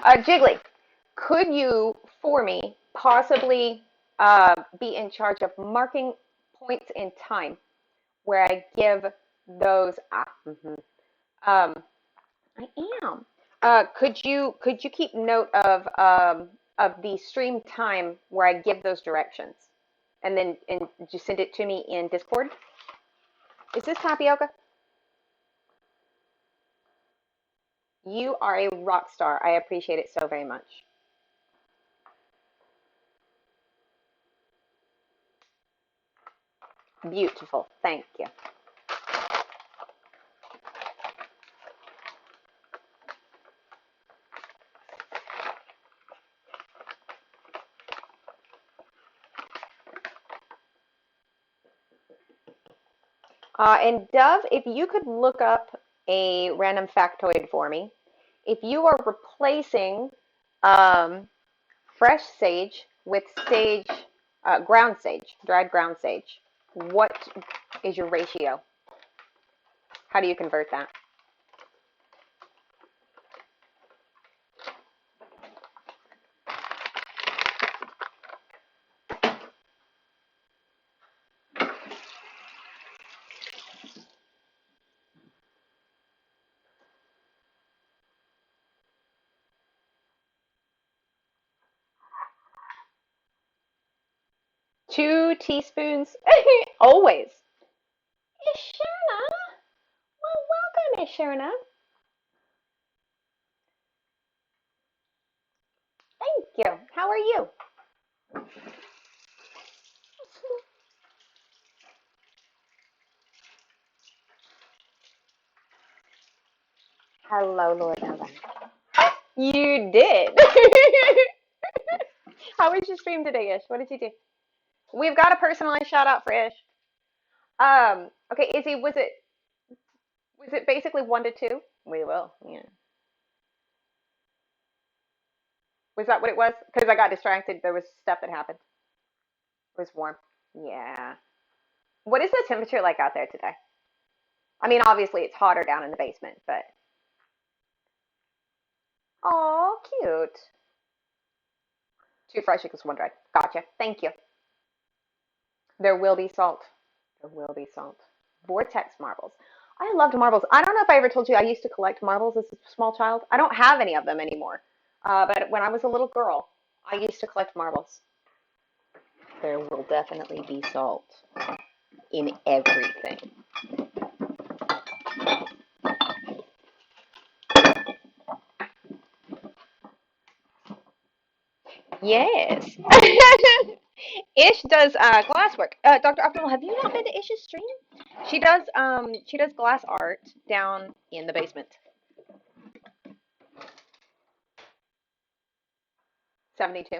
Jiggly, could you, for me, possibly be in charge of marking points in time where I give those? Um, I am. Could you keep note of the stream time where I give those directions, and then just send it to me in Discord? Is this tapioca? You are a rock star. I appreciate it so very much. Beautiful. Thank you. And Dove, if you could look up a random factoid for me, if you are replacing um, fresh sage with sage, ground sage, dried ground sage, what is your ratio? How do you convert that? Two teaspoons? Always. Ishana. Well, welcome, Ishana. Thank you. How are you? Hello, Lord Nova. You did. How was your stream today, Ish? What did you do? We've got a personalized shout out for Ish. Okay, Izzy, was it basically 1 to 2? We will, yeah. Was that what it was? Because I got distracted. There was stuff that happened. It was warm. Yeah. What is the temperature like out there today? I mean, obviously it's hotter down in the basement, but oh, cute. Two fresh equals one dry. Gotcha. Thank you. There will be salt. There will be salt. Vortex marbles. I loved marbles. I don't know if I ever told you I used to collect marbles as a small child. I don't have any of them anymore. But when I was a little girl, I used to collect marbles. There will definitely be salt in everything. Yes. Ish does glass work. Dr. Optimal, have you not been to Ish's stream? She does glass art down in the basement. 72.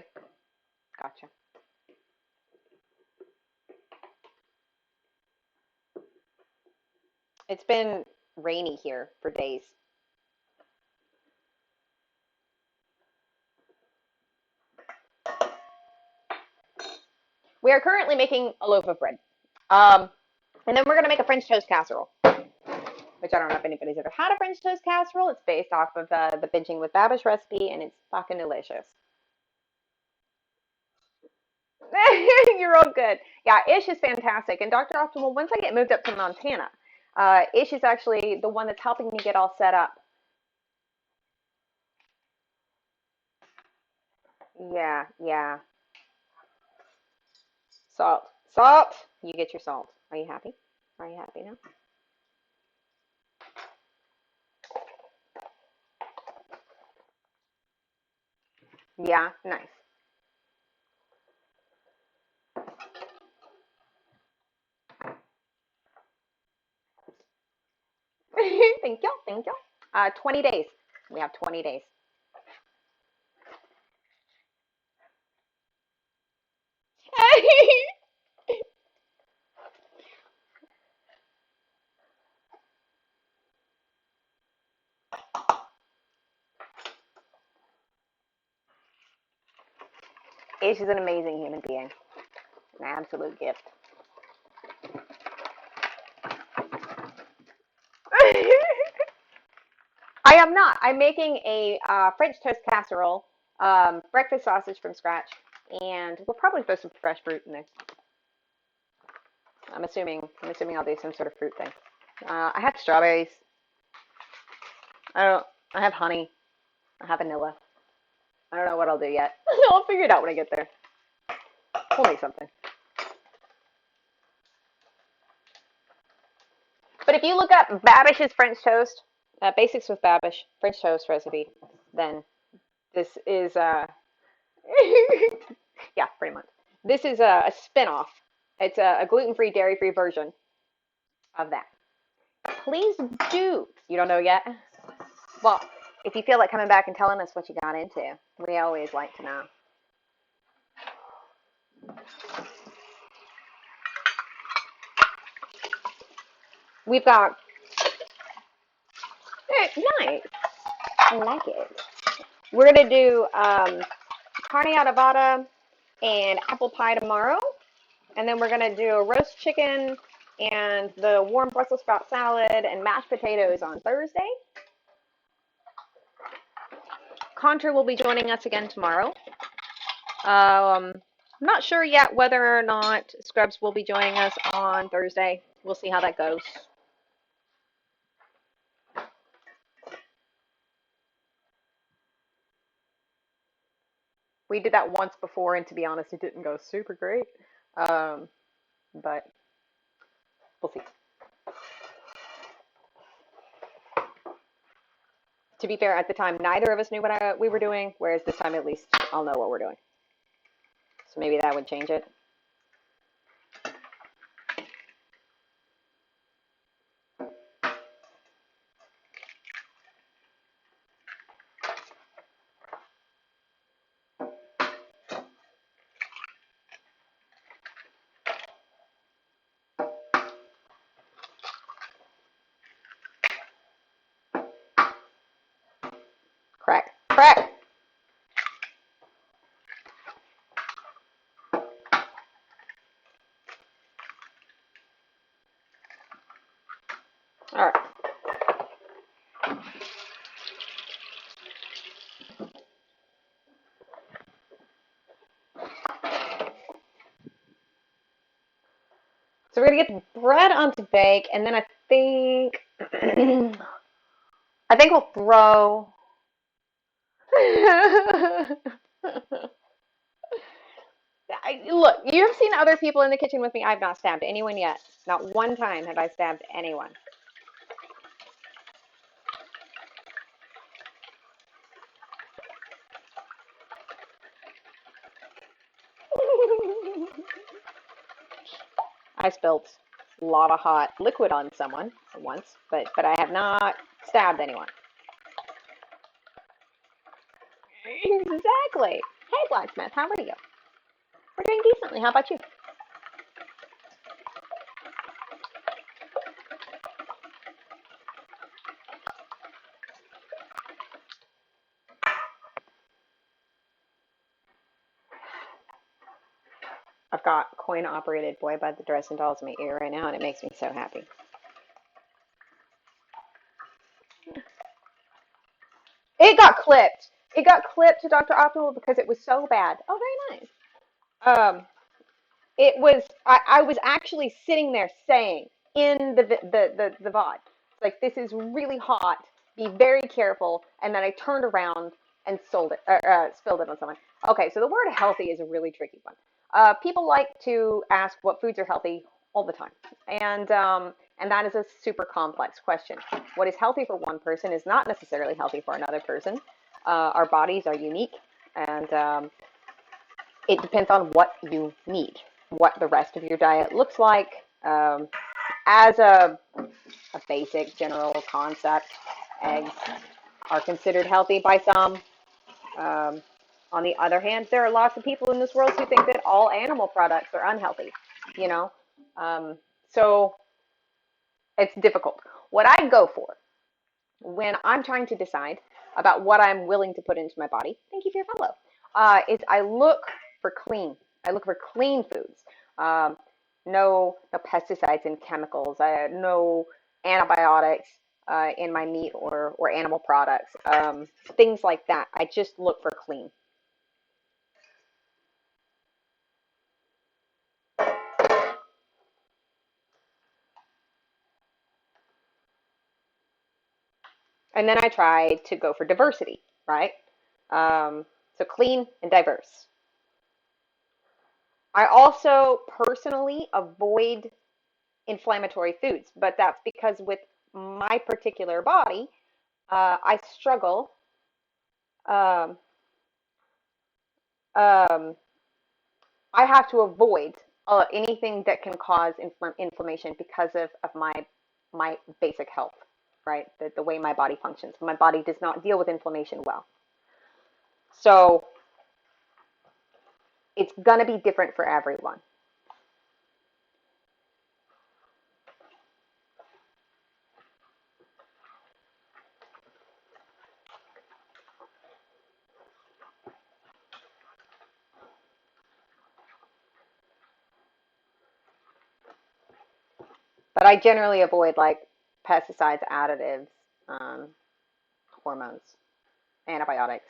Gotcha. It's been rainy here for days. We are currently making a loaf of bread. Um, and then we're gonna make a French toast casserole, which I don't know if anybody's ever had a French toast casserole. It's based off of the Binging with Babish recipe, and it's fucking delicious. You're all good. Yeah, Ish is fantastic. And Dr. Optimal, once I get moved up to Montana, Ish is actually the one that's helping me get all set up. Yeah, yeah. Salt. Salt! You get your salt. Are you happy? Are you happy now? Yeah, nice. Thank you, thank you. 20 days. We have 20 days. Ish is an amazing human being. An absolute gift. I am not. I'm making a French toast casserole, breakfast sausage from scratch, and we'll probably throw some fresh fruit in there. I'm assuming I'll do some sort of fruit thing. I have strawberries. I have honey. I have vanilla. I don't know what I'll do yet. I'll figure it out when I get there. We'll make something. But if you look up Babish's French toast, basics with Babish French toast recipe, then this is yeah, pretty much. This is a spin-off. It's a gluten-free, dairy-free version of that. Please do. You don't know yet? Well, if you feel like coming back and telling us what you got into, we always like to know. We've got, nice, I like it. We're going to do carne adobada and apple pie tomorrow. And then we're going to do a roast chicken and the warm Brussels sprout salad and mashed potatoes on Thursday. Contra will be joining us again tomorrow. I'm not sure yet whether or not Scrubs will be joining us on Thursday. We'll see how that goes. We did that once before, and to be honest, it didn't go super great. But we'll see. To be fair, at the time, neither of us knew what we were doing, whereas this time, at least, I'll know what we're doing. So maybe that would change it. Crack. Crack! All right. So we're gonna get the bread onto bake, and then I think we'll throw. Look, you've seen other people in the kitchen with me. I've not stabbed anyone yet. Not one time have I stabbed anyone. I spilled a lot of hot liquid on someone once, but I have not stabbed anyone. Exactly. Hey, Blacksmith, how are you? We're doing decently. How about you? I've got coin-operated Boy by the Dresden Dolls in my ear right now, and it makes me so happy. It got clipped. It got clipped to Dr. Optimal because it was so bad. Oh, very nice. It was. I was actually sitting there saying in the VOD, like, this is really hot. Be very careful. And then I turned around and spilled it on someone. Okay, so the word healthy is a really tricky one. People like to ask what foods are healthy all the time, and that is a super complex question. What is healthy for one person is not necessarily healthy for another person. Our bodies are unique, and it depends on what you need, what the rest of your diet looks like. As a basic general concept, eggs are considered healthy by some. On the other hand, there are lots of people in this world who think that all animal products are unhealthy, you know? So it's difficult. What I go for when I'm trying to decide about what I'm willing to put into my body, thank you for your follow, is I look for clean. I look for clean foods. No pesticides and chemicals, no antibiotics, in my meat or animal products, things like that. I just look for clean. And then I try to go for diversity, right? So clean and diverse. I also personally avoid inflammatory foods, but that's because with my particular body, I struggle. Um, um, I have to avoid anything that can cause inflammation because of my basic health, right? The way my body functions. My body does not deal with inflammation well. So it's going to be different for everyone. But I generally avoid like pesticides, additives, um, hormones, antibiotics.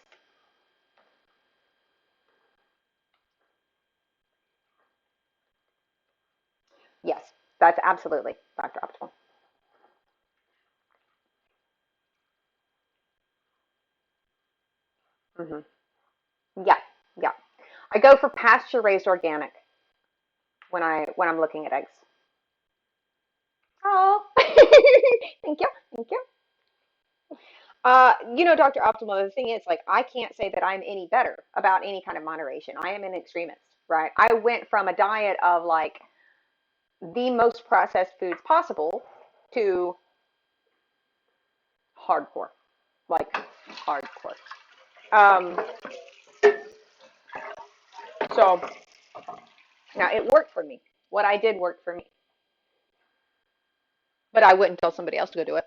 Yes, that's absolutely Dr. Optimal. Hmm. Yeah, yeah. I go for pasture raised organic when I'm looking at eggs. Oh, thank you, thank you. Dr. Optimal, the thing is, like, I can't say that I'm any better about any kind of moderation. I am an extremist, right? I went from a diet of like the most processed foods possible to hardcore, like hardcore. Um, so now it worked for me. What I did worked for me, but I wouldn't tell somebody else to go do it.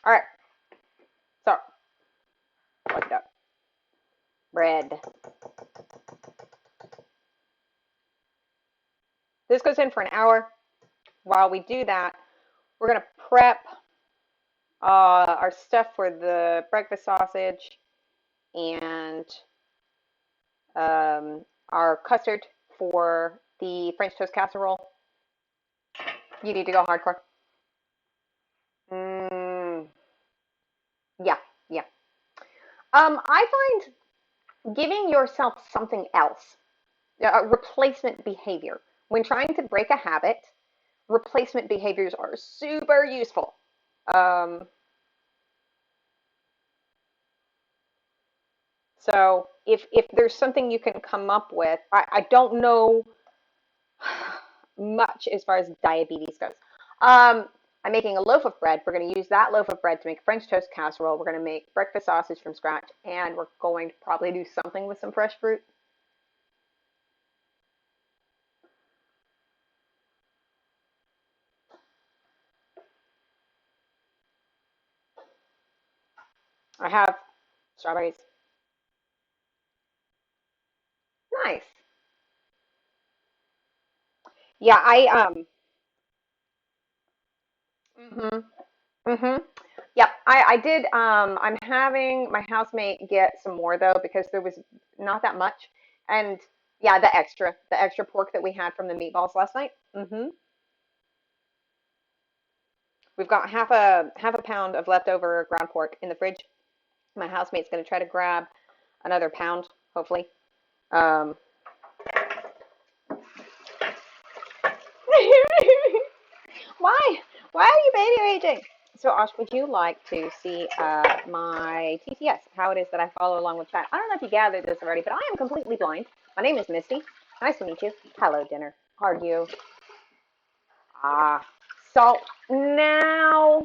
All right, so look it up. Bread. This goes in for an hour. While we do that, we're gonna prep our stuff for the breakfast sausage and our custard for the French toast casserole. You need to go hardcore. Mm, yeah, yeah. I find giving yourself something else, replacement behavior, when trying to break a habit, replacement behaviors are super useful. Um, so if there's something you can come up with, I don't know much as far as diabetes goes. I'm making a loaf of bread. We're going to use that loaf of bread to make French toast casserole. We're going to make breakfast sausage from scratch, and we're going to probably do something with some fresh fruit. I have strawberries. Nice. Yeah, mhm. Mhm. Yep, I did I'm having my housemate get some more though because there was not that much. And yeah, the extra pork that we had from the meatballs last night. Mhm. We've got half a pound of leftover ground pork in the fridge. My housemate's going to try to grab another pound, hopefully. Um, why? Why are you baby raging? So, Ash, would you like to see my TTS, how it is that I follow along with that? I don't know if you gathered this already, but I am completely blind. My name is Misty. Nice to meet you. Hello, dinner. How are you? Ah, salt. Now,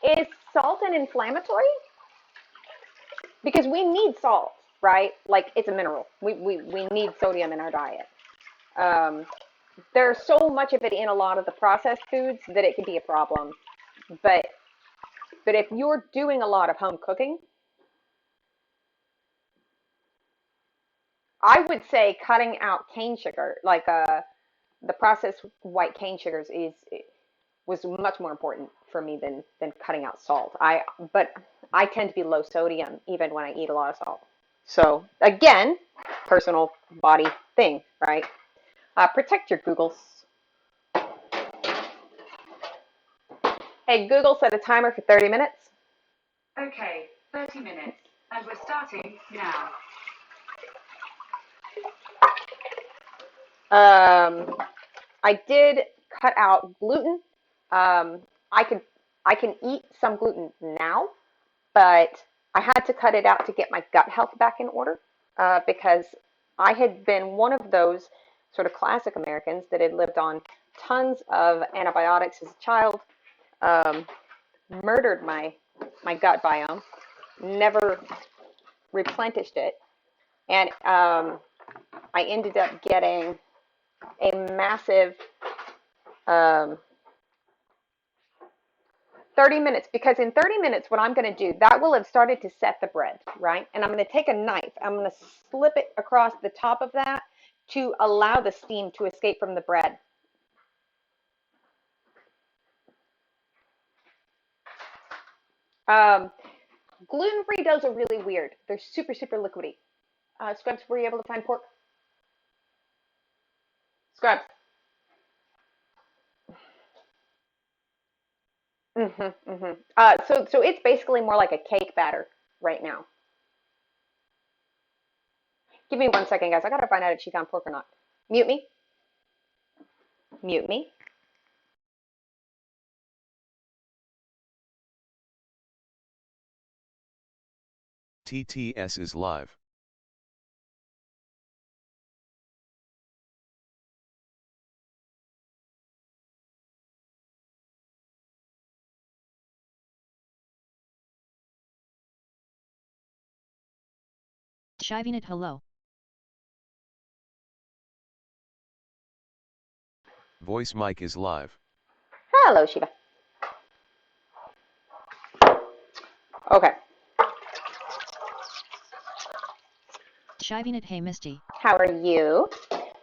is salt an inflammatory? Because we need salt, right? Like it's a mineral. We need sodium in our diet. Um, there's so much of it in a lot of the processed foods that it can be a problem. But if you're doing a lot of home cooking, I would say cutting out cane sugar, like the processed white cane sugars, was much more important for me than cutting out salt. But I tend to be low sodium even when I eat a lot of salt. So again, personal body thing, right? Protect your Googles. Hey, Google, set a timer for 30 minutes. Okay, 30 minutes, and we're starting now. I did cut out gluten. I can eat some gluten now, but I had to cut it out to get my gut health back in order because I had been one of those sort of classic Americans that had lived on tons of antibiotics as a child, um, murdered my gut biome, never replenished it, and I ended up getting a massive um, 30 minutes, because in 30 minutes, what I'm going to do, that will have started to set the bread, right? And I'm going to take a knife, I'm going to slip it across the top of that to allow the steam to escape from the bread. Um, Gluten-free doughs are really weird. They're super, super liquidy. Scrubs, were you able to find pork? Scrubs. So it's basically more like a cake batter right now. Give me 1 second, guys. I gotta find out if she found pork or not. Mute me. Mute me. TTS is live. Shivinet, hello. Voice mic is live. Hello, Shiva. Okay. Shivinet, hey Misty. How are you?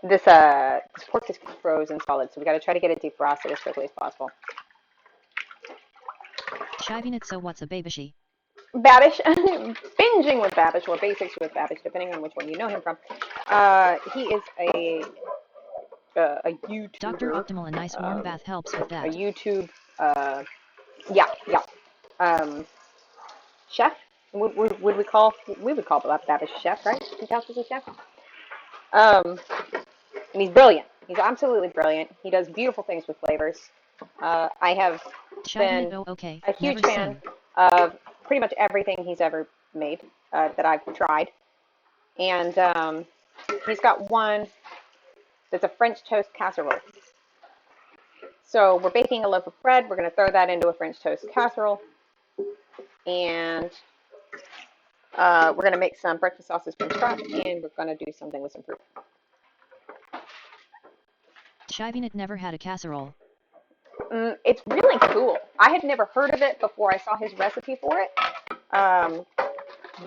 This pork is frozen solid, so we gotta try to get it defrosted as quickly as possible. Shivinet, so what's a babishi? Babish, binging with Babish, or basics with Babish, depending on which one you know him from. He is a YouTuber. Dr. Optimal, a nice warm bath helps with that. A YouTube, yeah. Chef? Would we call? We would call Babish a chef, right? He counts as a chef. And he's brilliant. He's absolutely brilliant. He does beautiful things with flavors. I have been a huge fan of pretty much everything he's ever made that I've tried. And he's got one that's a French toast casserole. So we're baking a loaf of bread. We're going to throw that into a French toast casserole. And we're going to make some breakfast sauces from scratch. And we're going to do something with some fruit. Shivinet never had a casserole. It's really cool. I had never heard of it before I saw his recipe for it.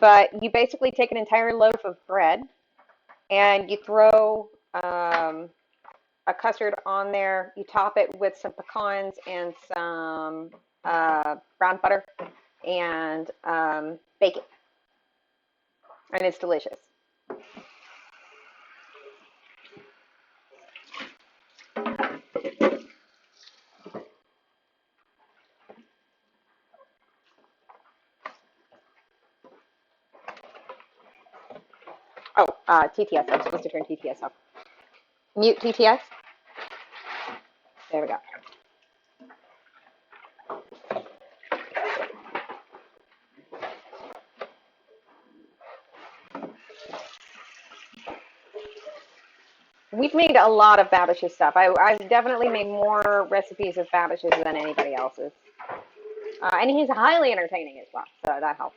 But you basically take an entire loaf of bread and you throw a custard on there. You top it with some pecans and some brown butter and bake it. And it's delicious. Oh, TTS. I'm supposed to turn TTS off. Mute TTS. There we go. We've made a lot of Babish's stuff. I've definitely made more recipes of Babish's than anybody else's. And he's highly entertaining as well, so that helps.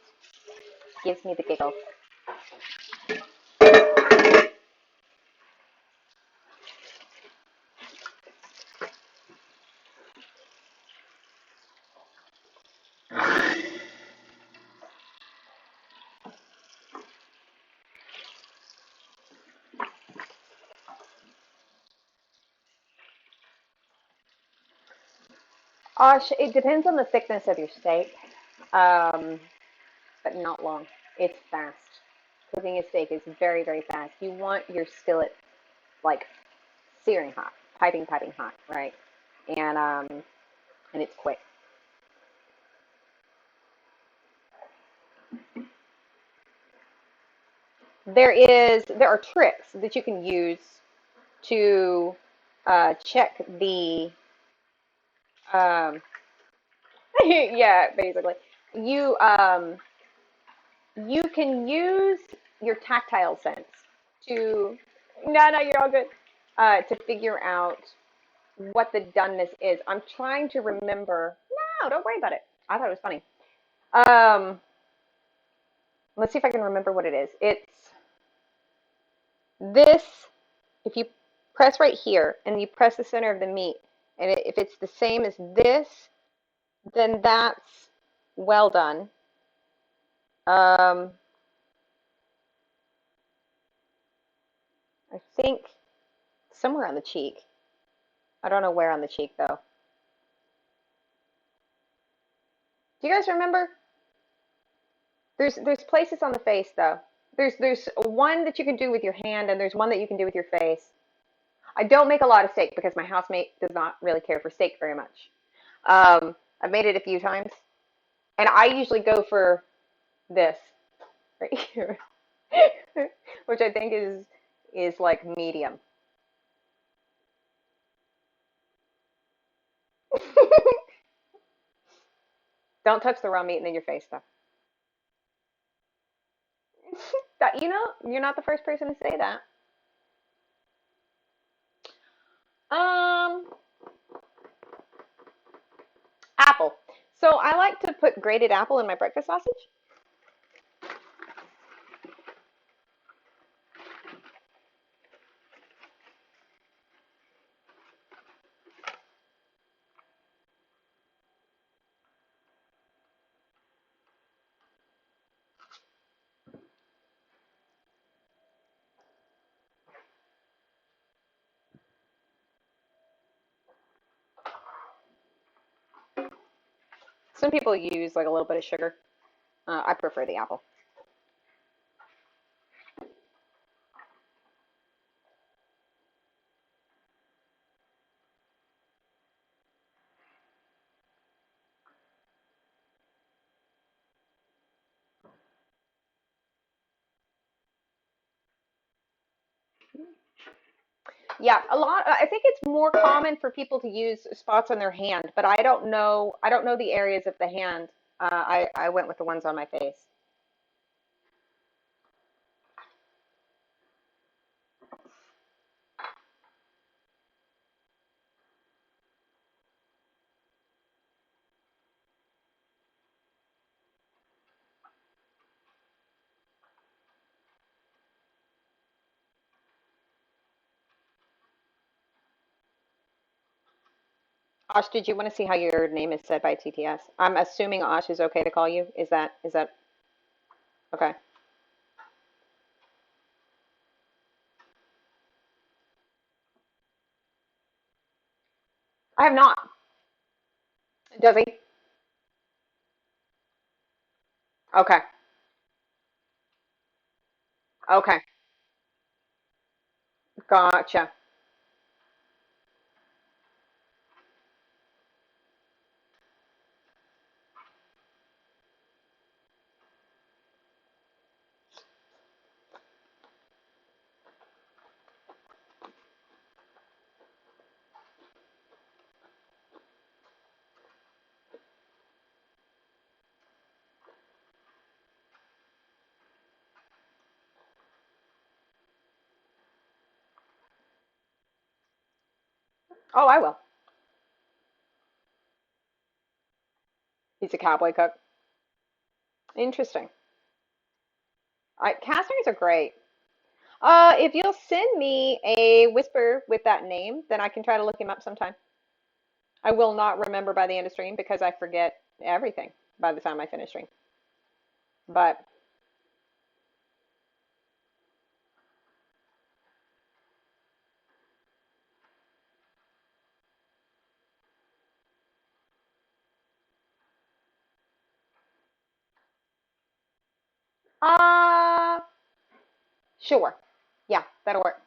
Gives me the giggles. It depends on the thickness of your steak, um, but not long. It's fast. Cooking a steak is very, very fast. You want your skillet like searing hot, piping hot, right? And it's quick. There are tricks that you can use to check the um, yeah, basically. You um, you can use your tactile sense to no, you're all good. To figure out what the doneness is. I'm trying to remember. No, don't worry about it. I thought it was funny. Um, let's see if I can remember what it is. It's this. If you press right here and you press the center of the meat, and if it's the same as this, then that's well done. Um, I think somewhere on the cheek. I don't know where on the cheek though. Do you guys remember? There's places on the face though. There's one that you can do with your hand, and there's one that you can do with your face. I don't make a lot of steak because my housemate does not really care for steak very much. I've made it a few times, and I usually go for this right here, which I think is like medium. Don't touch the raw meat and then your face though. That you're not the first person to say that. Um, apple. So I like to put grated apple in my breakfast sausage. Some people use like a little bit of sugar. I prefer the apple. Yeah, a lot. I think it's more common for people to use spots on their hand, but I don't know. I don't know the areas of the hand. I went with the ones on my face. Osh, did you want to see how your name is said by TTS? I'm assuming Osh is okay to call you. Is that okay? I have not. Does he? Okay. Okay. Gotcha. Oh, I will. He's a cowboy cook. Interesting. Cast irons are great. If you'll send me a whisper with that name, then I can try to look him up sometime. I will not remember by the end of stream because I forget everything by the time I finish stream. But Uh, sure. Yeah, that'll work.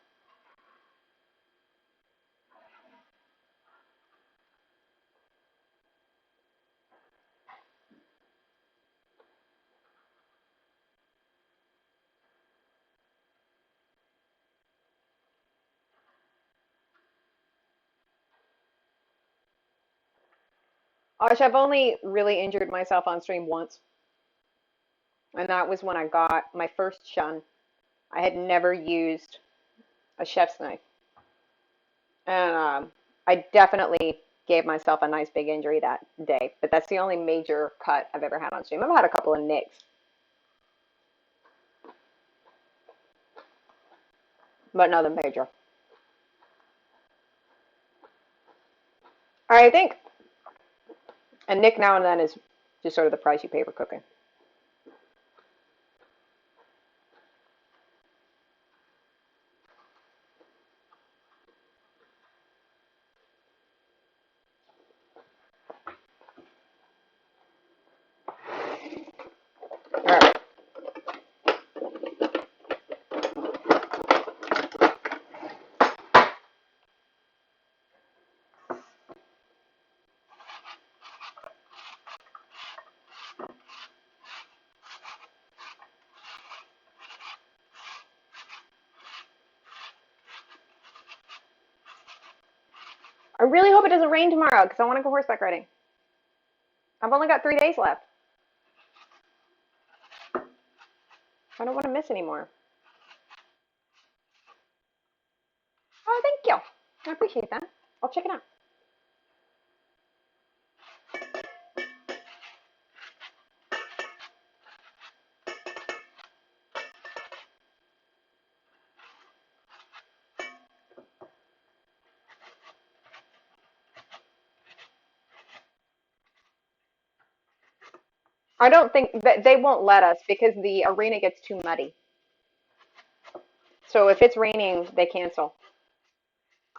Gosh, I've only really injured myself on stream once, and that was when I got my first shun. I had never used a chef's knife, and I definitely gave myself a nice big injury that day. But that's the only major cut I've ever had on stream. I've had a couple of nicks, but nothing major. I think a nick now and then is just sort of the price you pay for cooking. All right. I really hope it doesn't rain tomorrow because I want to go horseback riding. I've only got 3 days left. I don't want to miss anymore. Oh, thank you. I appreciate that. I'll check it out. I don't think that they won't let us because the arena gets too muddy. So if it's raining, they cancel.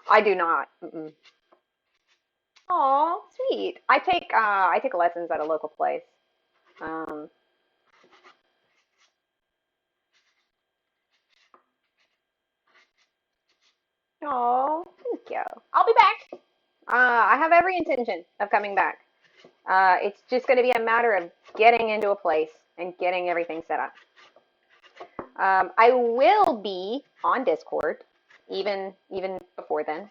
I do not. Mm-mm. Aw, sweet. I take lessons at a local place. Um, oh, thank you. I'll be back. I have every intention of coming back. It's just going to be a matter of getting into a place and getting everything set up. I will be on Discord, even before then,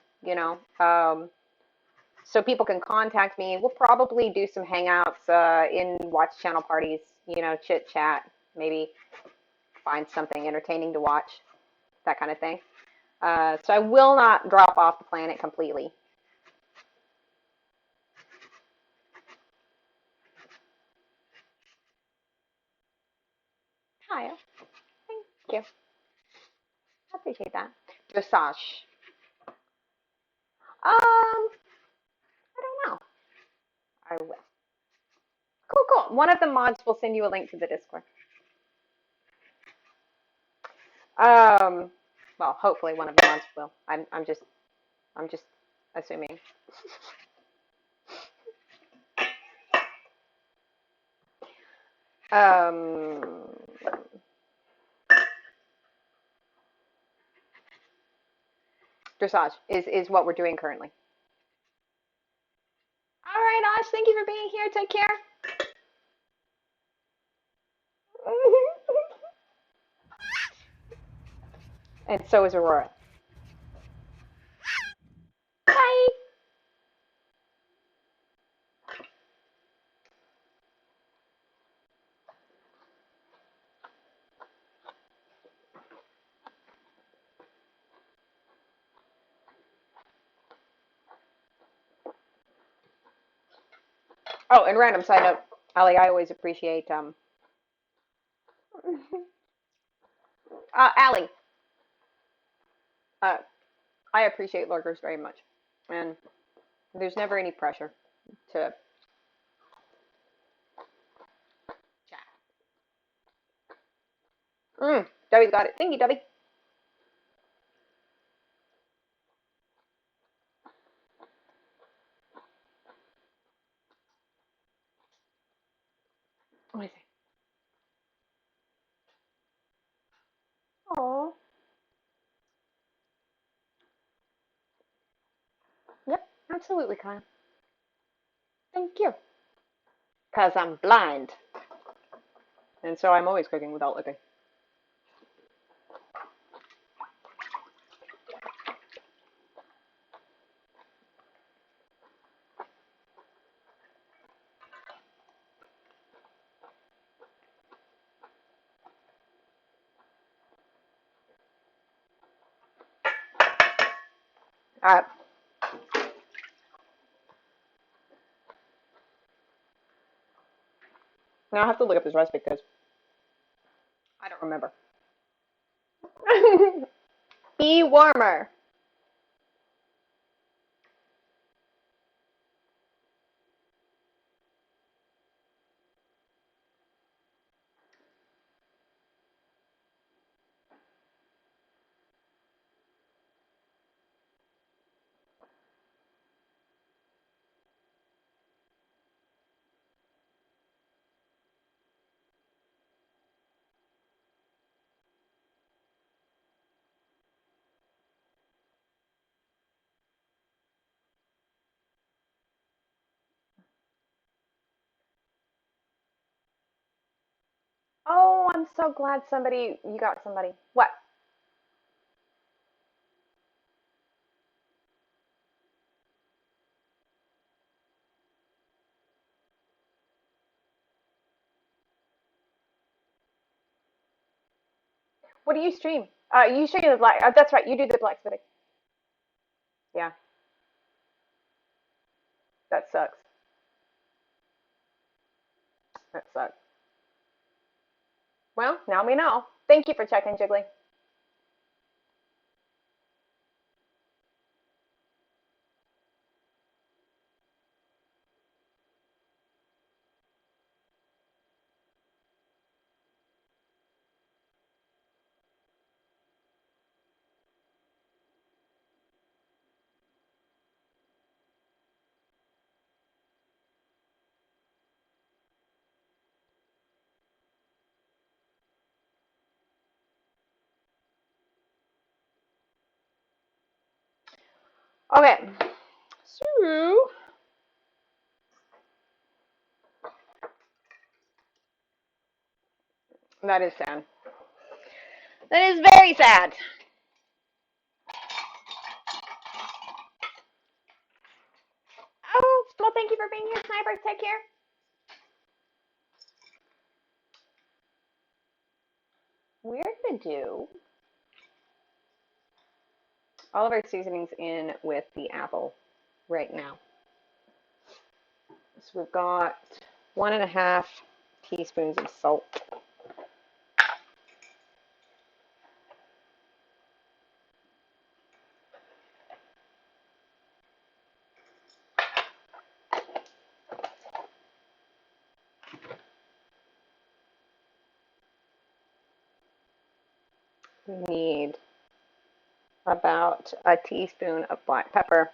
so people can contact me. We'll probably do some hangouts in watch channel parties, chit chat, maybe find something entertaining to watch, that kind of thing. So I will not drop off the planet completely. Hi, thank you. I appreciate that. Dressage. I don't know. I will. Cool, cool. One of the mods will send you a link to the Discord. Um, well, hopefully one of the mods will. I'm just assuming. Um, Dressage is what we're doing currently. All right, Ash, thank you for being here. Take care. And so is Aurora. Bye. Oh, and random side note, Ali, I always appreciate Ali, uh, I appreciate lurkers very much, and there's never any pressure to chat. Debbie's got it. Thank you, Debbie. Let me see. Absolutely, Kyle. Thank you. Because I'm blind. And so I'm always cooking without looking. All right. Now I have to look up this recipe because I don't remember. Be warmer. Oh, I'm so glad you got somebody. What? What do you stream? You stream the black. That's right. You do the blacksmithing. Yeah, that sucks. That sucks. Well, now we know. Thank you for checking, Jiggly. Okay. So that is sad. That is very sad. Oh, well, thank you for being here, Sniper. Take care. We're gonna do all of our seasonings in with the apple right now. So we've got 1.5 teaspoons of salt. We need about a teaspoon of black pepper.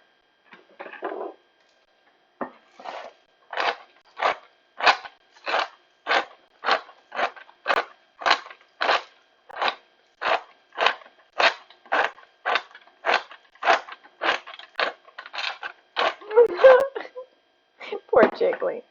Poor Jiggly.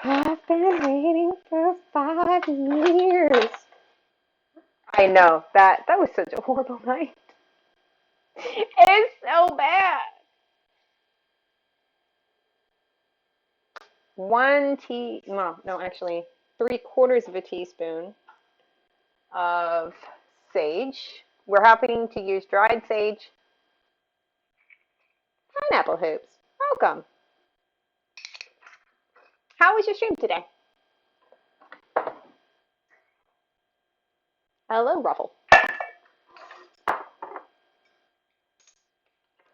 I've been waiting for 5 years. I know that was such a horrible night. It's so bad. 3/4 of a teaspoon of sage. We're hoping to use dried sage. Pineapple hoops. Welcome. How was your stream today? Hello, Ruffle.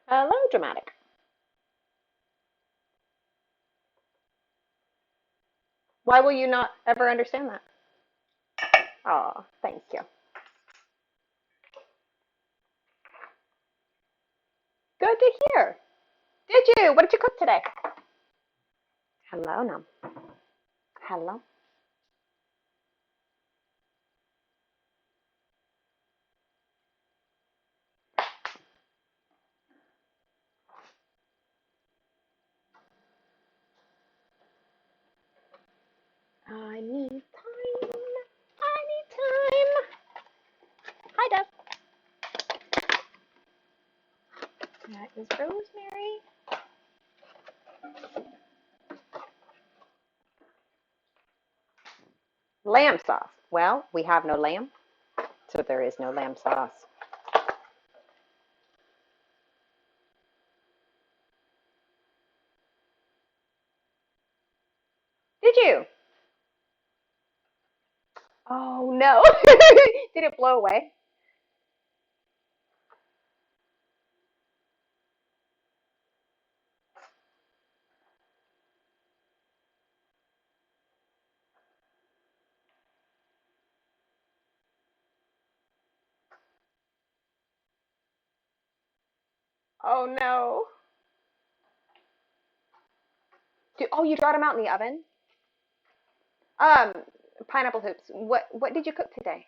Hello, Dramatic. Why will you not ever understand that? Oh, thank you. Good to hear. Did you? What did you cook today? Hello, Nam. Hello. I need time. I need time. Hi, Dove. That is rosemary. Lamb sauce. Well, we have no lamb, so there is no lamb sauce. Did you? Oh, no. Did it blow away? Oh, no. Oh, you dried them out in the oven? Um, Pineapple hoops. What did you cook today?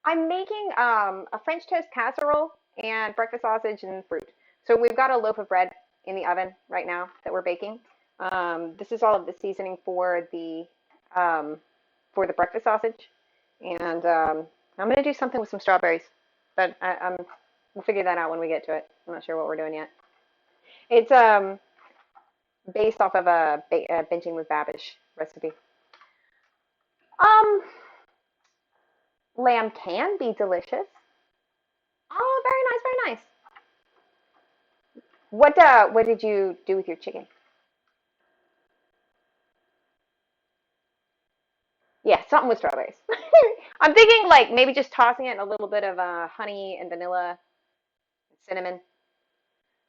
I'm making a French toast casserole and breakfast sausage and fruit. So we've got a loaf of bread in the oven right now that we're baking. This is all of the seasoning um, for the breakfast sausage, and I'm gonna do something with some strawberries, but we'll figure that out when we get to it. I'm not sure what we're doing yet. It's based off of a binging with Babish recipe. Um, Lamb can be delicious. Oh, very nice, very nice. What did you do with your chicken? Yeah, something with strawberries. I'm thinking like maybe just tossing it in a little bit of honey and vanilla, and cinnamon.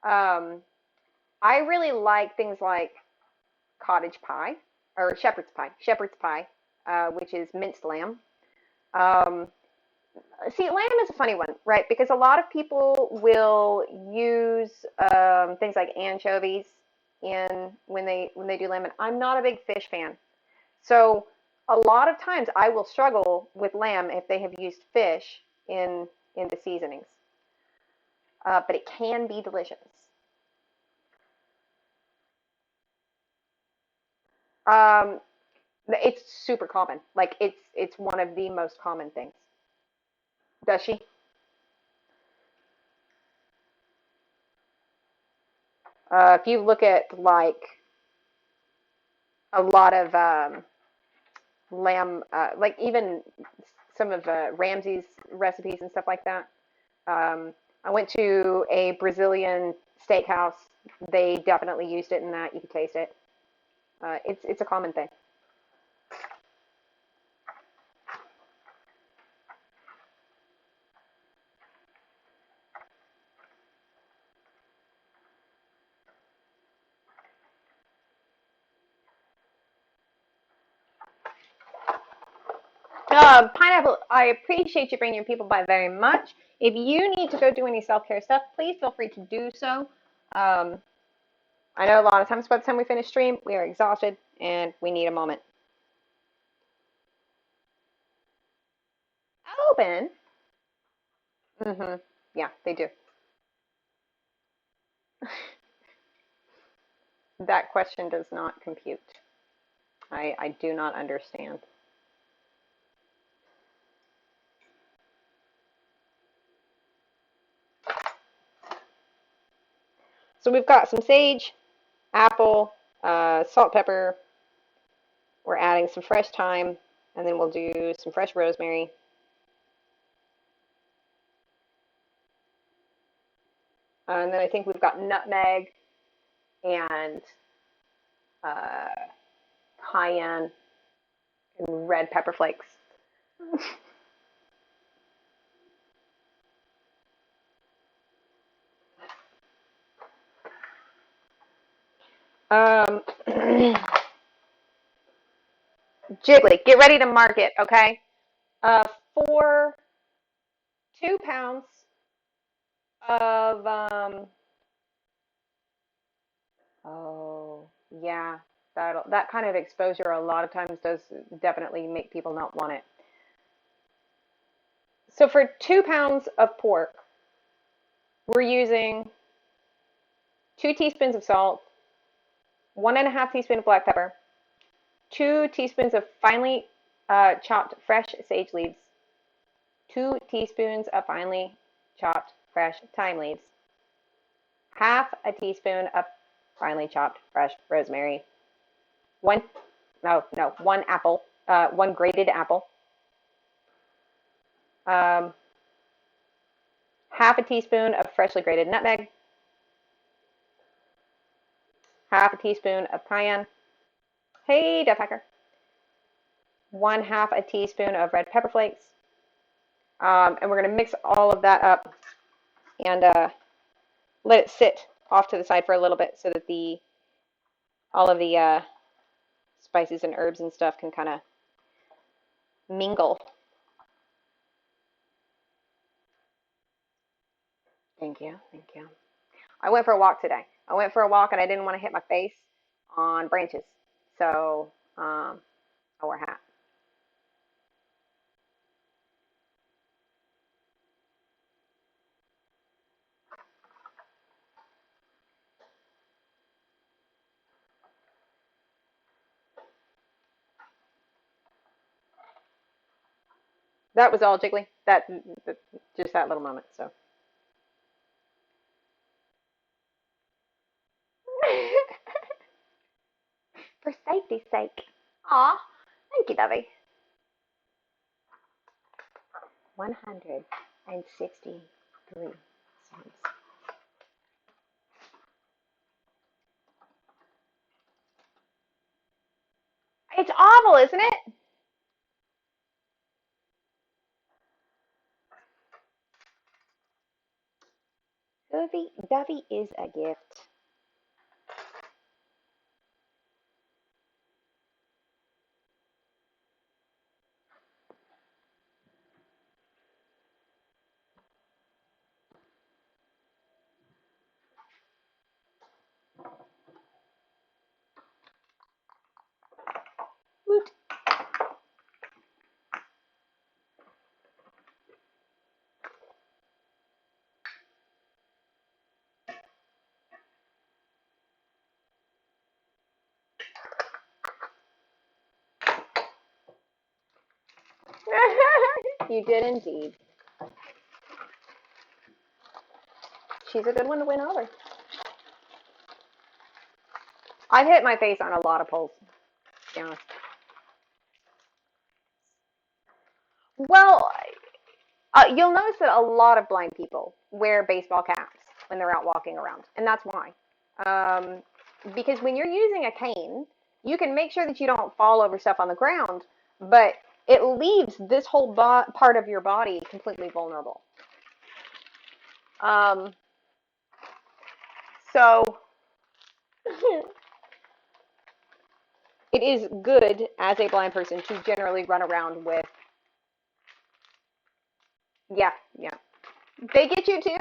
Um, I really like things like cottage pie or shepherd's pie, which is minced lamb. Um, See, lamb is a funny one, right? Because a lot of people will use things like anchovies in when they do lamb, and I'm not a big fish fan. So a lot of times I will struggle with lamb if they have used fish in the seasonings, but it can be delicious. Um, it's super common. Like it's one of the most common things. Does she? If you look at like a lot of lamb, like even some of Ramsay's recipes and stuff like that. I went to a Brazilian steakhouse. They definitely used it in that. You could taste it. It's a common thing. Pineapple, I appreciate you bringing your people by very much. If you need to go do any self-care stuff, please feel free to do so. Um, I know a lot of times by the time we finish stream, we are exhausted and we need a moment. Open. Yeah, they do. That question does not compute. I do not understand. So we've got some sage, apple, salt, pepper. We're adding some fresh thyme, and then we'll do some fresh rosemary. And then I think we've got nutmeg and uh, cayenne and red pepper flakes. Um, Jiggly, get ready to mark it, okay? Uh, 4 2 pounds of, oh, yeah, that kind of exposure a lot of times does definitely make people not want it. So for 2 pounds of pork, we're using 2 teaspoons of salt, 1.5 teaspoons of black pepper, 2 teaspoons of finely chopped fresh sage leaves, 2 teaspoons of finely chopped fresh thyme leaves, half a teaspoon of finely chopped fresh rosemary, one apple, 1 grated apple, half a teaspoon of freshly grated nutmeg, half a teaspoon of cayenne. Hey, Death Hacker. 1/2 a teaspoon of red pepper flakes. And we're going to mix all of that up and let it sit off to the side for a little bit so that all of the spices and herbs and stuff can kind of mingle. Thank you, thank you. I went for a walk today. I went for a walk and I didn't want to hit my face on branches, so I wore a hat. That was all, Jiggly. Just that little moment. So. For safety's sake. Aw, thank you, Dovey. 163 cents. It's awful, isn't it? Dovey is a gift. Woot. You did indeed. She's a good one to win over. I've hit my face on a lot of poles, to be honest. Well, you'll notice that a lot of blind people wear baseball caps when they're out walking around, and that's why. Because when you're using a cane, you can make sure that you don't fall over stuff on the ground, but it leaves this whole part of your body completely vulnerable. So it is good as a blind person to generally run around with, yeah. They get you too?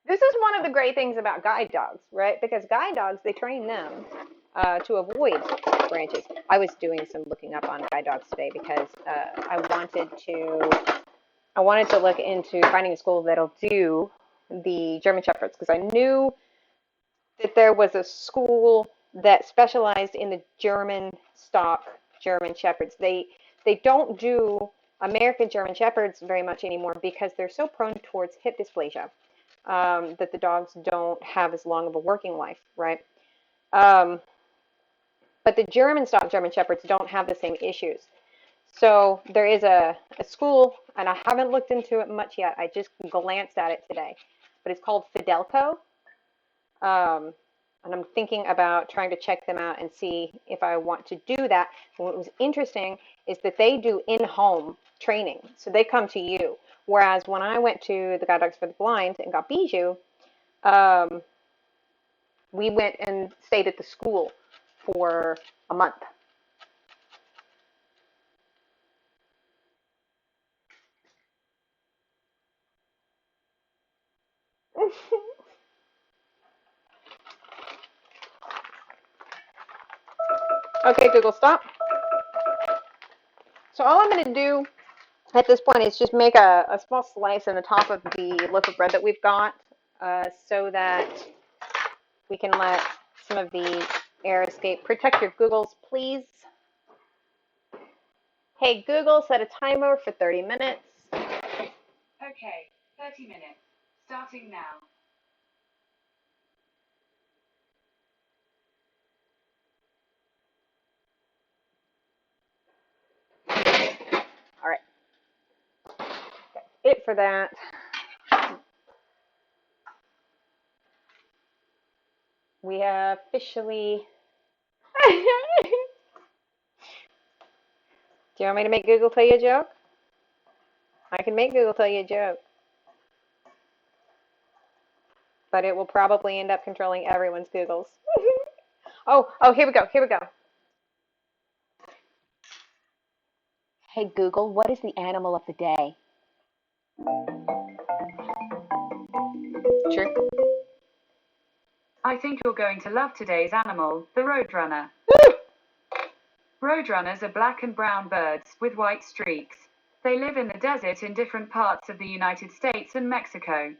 This is one of the great things about guide dogs, right? Because guide dogs, they train them to avoid branches. I was doing some looking up on guide dogs today because I wanted to look into finding a school that'll do the German Shepherds because I knew that there was a school that specialized in the German stock German Shepherds. They don't do American German Shepherds very much anymore because they're so prone towards hip dysplasia that the dogs don't have as long of a working life, right? But the German stock German Shepherds don't have the same issues. So there is a school, and I haven't looked into it much yet. I just glanced at it today, but it's called Fidelco. And I'm thinking about trying to check them out and see if I want to do that. And what was interesting is that they do in-home training. So they come to you. Whereas when I went to the Guide Dogs for the Blind and got Bijou, we went and stayed at the school for a month. Okay, Google, stop. So all I'm going to do at this point is just make a small slice in the top of the loaf of bread that we've got so that we can let some of the air escape. Protect your Googles, please. Hey, Google, set a timer for 30 minutes. Okay, 30 minutes. Starting now. All right. That's it for that. We have officially... Do you want me to make Google tell you a joke? I can make Google tell you a joke. But it will probably end up controlling everyone's Googles. Oh, here we go. Hey, Google, what is the animal of the day? True. I think you're going to love today's animal, the roadrunner. Roadrunners are black and brown birds with white streaks. They live in the desert in different parts of the United States and Mexico.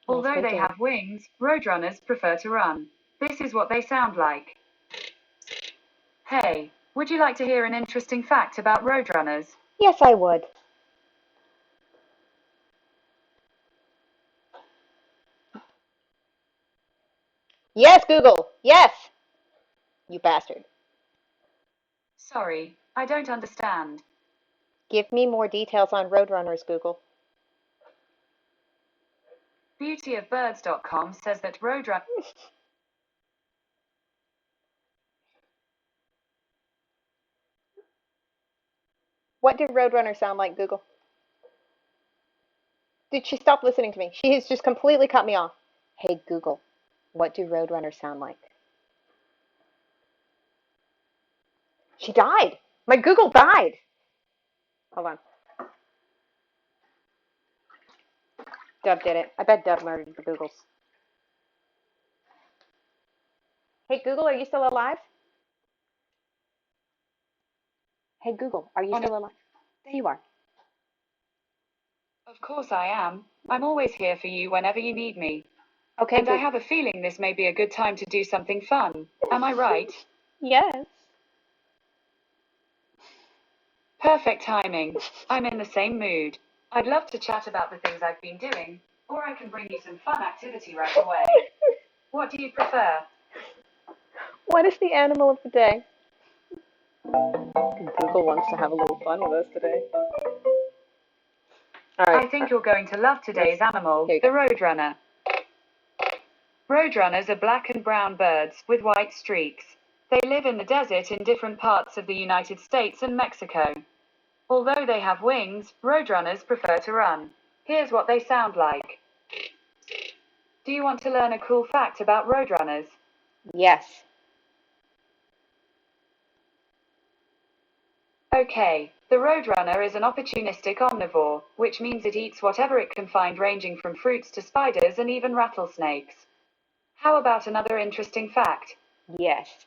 Although they have wings, roadrunners prefer to run. This is what they sound like. Hey, would you like to hear an interesting fact about roadrunners? Yes, I would. Yes, Google. Yes. You bastard. Sorry, I don't understand. Give me more details on roadrunners, Google. Beautyofbirds.com says that roadrunners... What do roadrunners sound like, Google? Did she stop listening to me? She has just completely cut me off. Hey, Google, what do roadrunners sound like? She died. My Google died. Hold on. Dub did it. I bet Dub murdered the Googles. Hey, Google, are you still alive? Hey, Google, are you still alive? There you are. Of course I am. I'm always here for you whenever you need me. Okay, And I have a feeling this may be a good time to do something fun. Am I right? Yes. Perfect timing. I'm in the same mood. I'd love to chat about the things I've been doing, or I can bring you some fun activity right away. What do you prefer? What is the animal of the day? Google wants to have a little fun with us today. All right. I think you're going to love today's animal, the roadrunner. Roadrunners are black and brown birds with white streaks. They live in the desert in different parts of the United States and Mexico. Although they have wings, roadrunners prefer to run. Here's what they sound like. Do you want to learn a cool fact about roadrunners? Yes. Okay, the roadrunner is an opportunistic omnivore, which means it eats whatever it can find, ranging from fruits to spiders and even rattlesnakes. How about another interesting fact? Yes.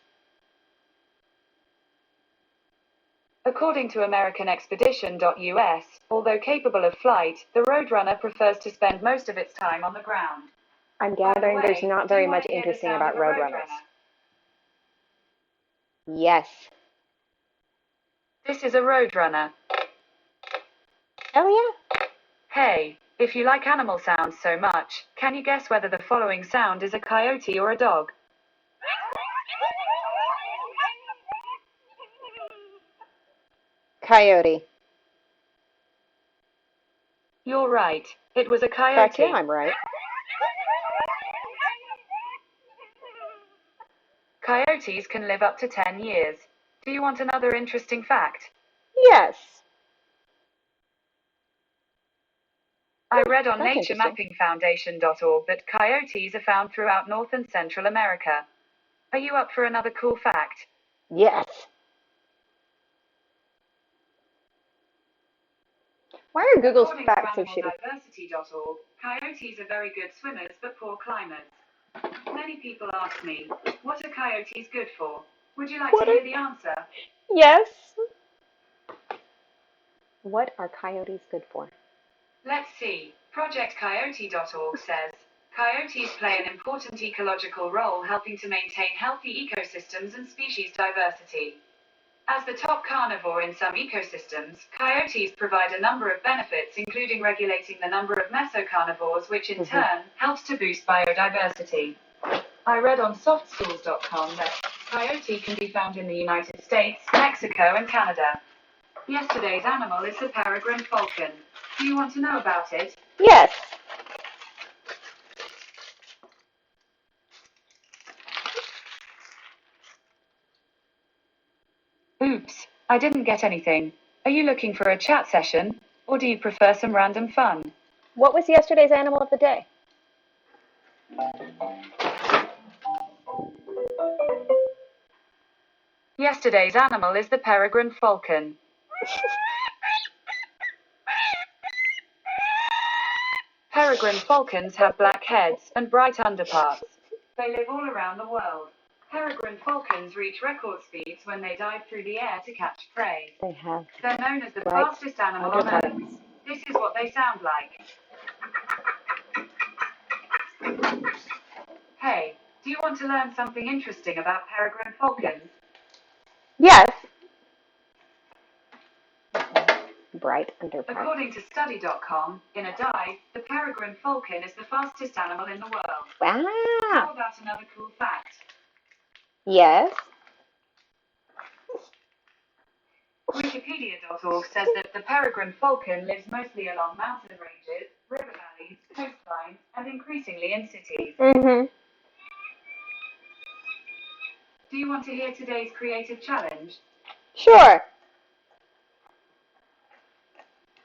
According to AmericanExpedition.us, although capable of flight, the roadrunner prefers to spend most of its time on the ground. I'm gathering there's not very much interesting about roadrunners. Yes. This is a roadrunner. Oh, yeah. Hey, if you like animal sounds so much, can you guess whether the following sound is a coyote or a dog? Coyote. You're right. It was a In fact, coyote. yeah, I'm right. Coyotes can live up to 10 years. Do you want another interesting fact? Yes. I read on That's interesting. naturemappingfoundation.org that coyotes are found throughout North and Central America. Are you up for another cool fact? Yes. Why are Google's According facts to so shitty? animaldiversity.org, coyotes are very good swimmers but poor climbers. Many people ask me, what are coyotes good for? Would you like to hear the answer? Yes. What are coyotes good for? Let's see. ProjectCoyote.org says, coyotes play an important ecological role helping to maintain healthy ecosystems and species diversity. As the top carnivore in some ecosystems, coyotes provide a number of benefits, including regulating the number of mesocarnivores, which in turn helps to boost biodiversity. I read on softstools.com that coyote can be found in the United States, Mexico, and Canada. Yesterday's animal is the peregrine falcon. Do you want to know about it? Yes. Oops, I didn't get anything. Are you looking for a chat session, or do you prefer some random fun? What was yesterday's animal of the day? Yesterday's animal is the peregrine falcon. Peregrine falcons have black heads and bright underparts. They live all around the world. Peregrine falcons reach record speeds when they dive through the air to catch prey. They have. They're known as the Bright fastest animal on underparts. Earth. This is what they sound like. Hey, do you want to learn something interesting about peregrine falcons? Yes. Bright underparts. According to study.com, in a dive, the peregrine falcon is the fastest animal in the world. Wow. How about another cool fact? Yes. Wikipedia.org says that the peregrine falcon lives mostly along mountain ranges, river valleys, coastlines, and increasingly in cities. Mm-hmm. Do you want to hear today's creative challenge? Sure.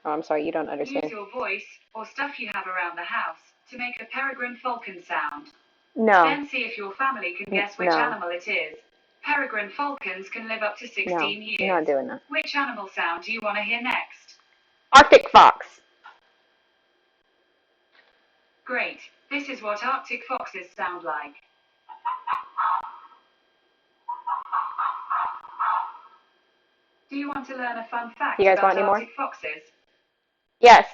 Oh, I'm sorry, you don't understand. Use your voice, or stuff you have around the house, to make a peregrine falcon sound. No. Then see if your family can guess which No. animal it is. Peregrine falcons can live up to 16 No, years. you're not doing that. Which animal sound do you want to hear next? Arctic fox. Great. This is what Arctic foxes sound like. Do you want to learn a fun fact You guys about want any more? Arctic foxes? Yes.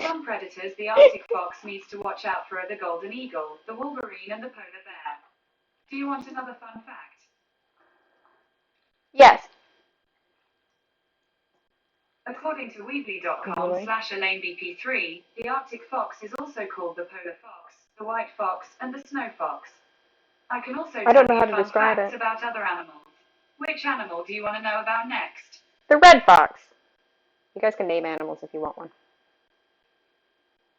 Some predators the Arctic fox needs to watch out for are the golden eagle, the wolverine, and the polar bear. Do you want another fun fact? Yes. According to Weebly.com/ElaineBP3, the Arctic fox is also called the polar fox, the white fox, and the snow fox. I can also I don't tell know how you to fun describe facts it. about other animals. Which animal do you want to know about next? The red fox. You guys can name animals if you want one.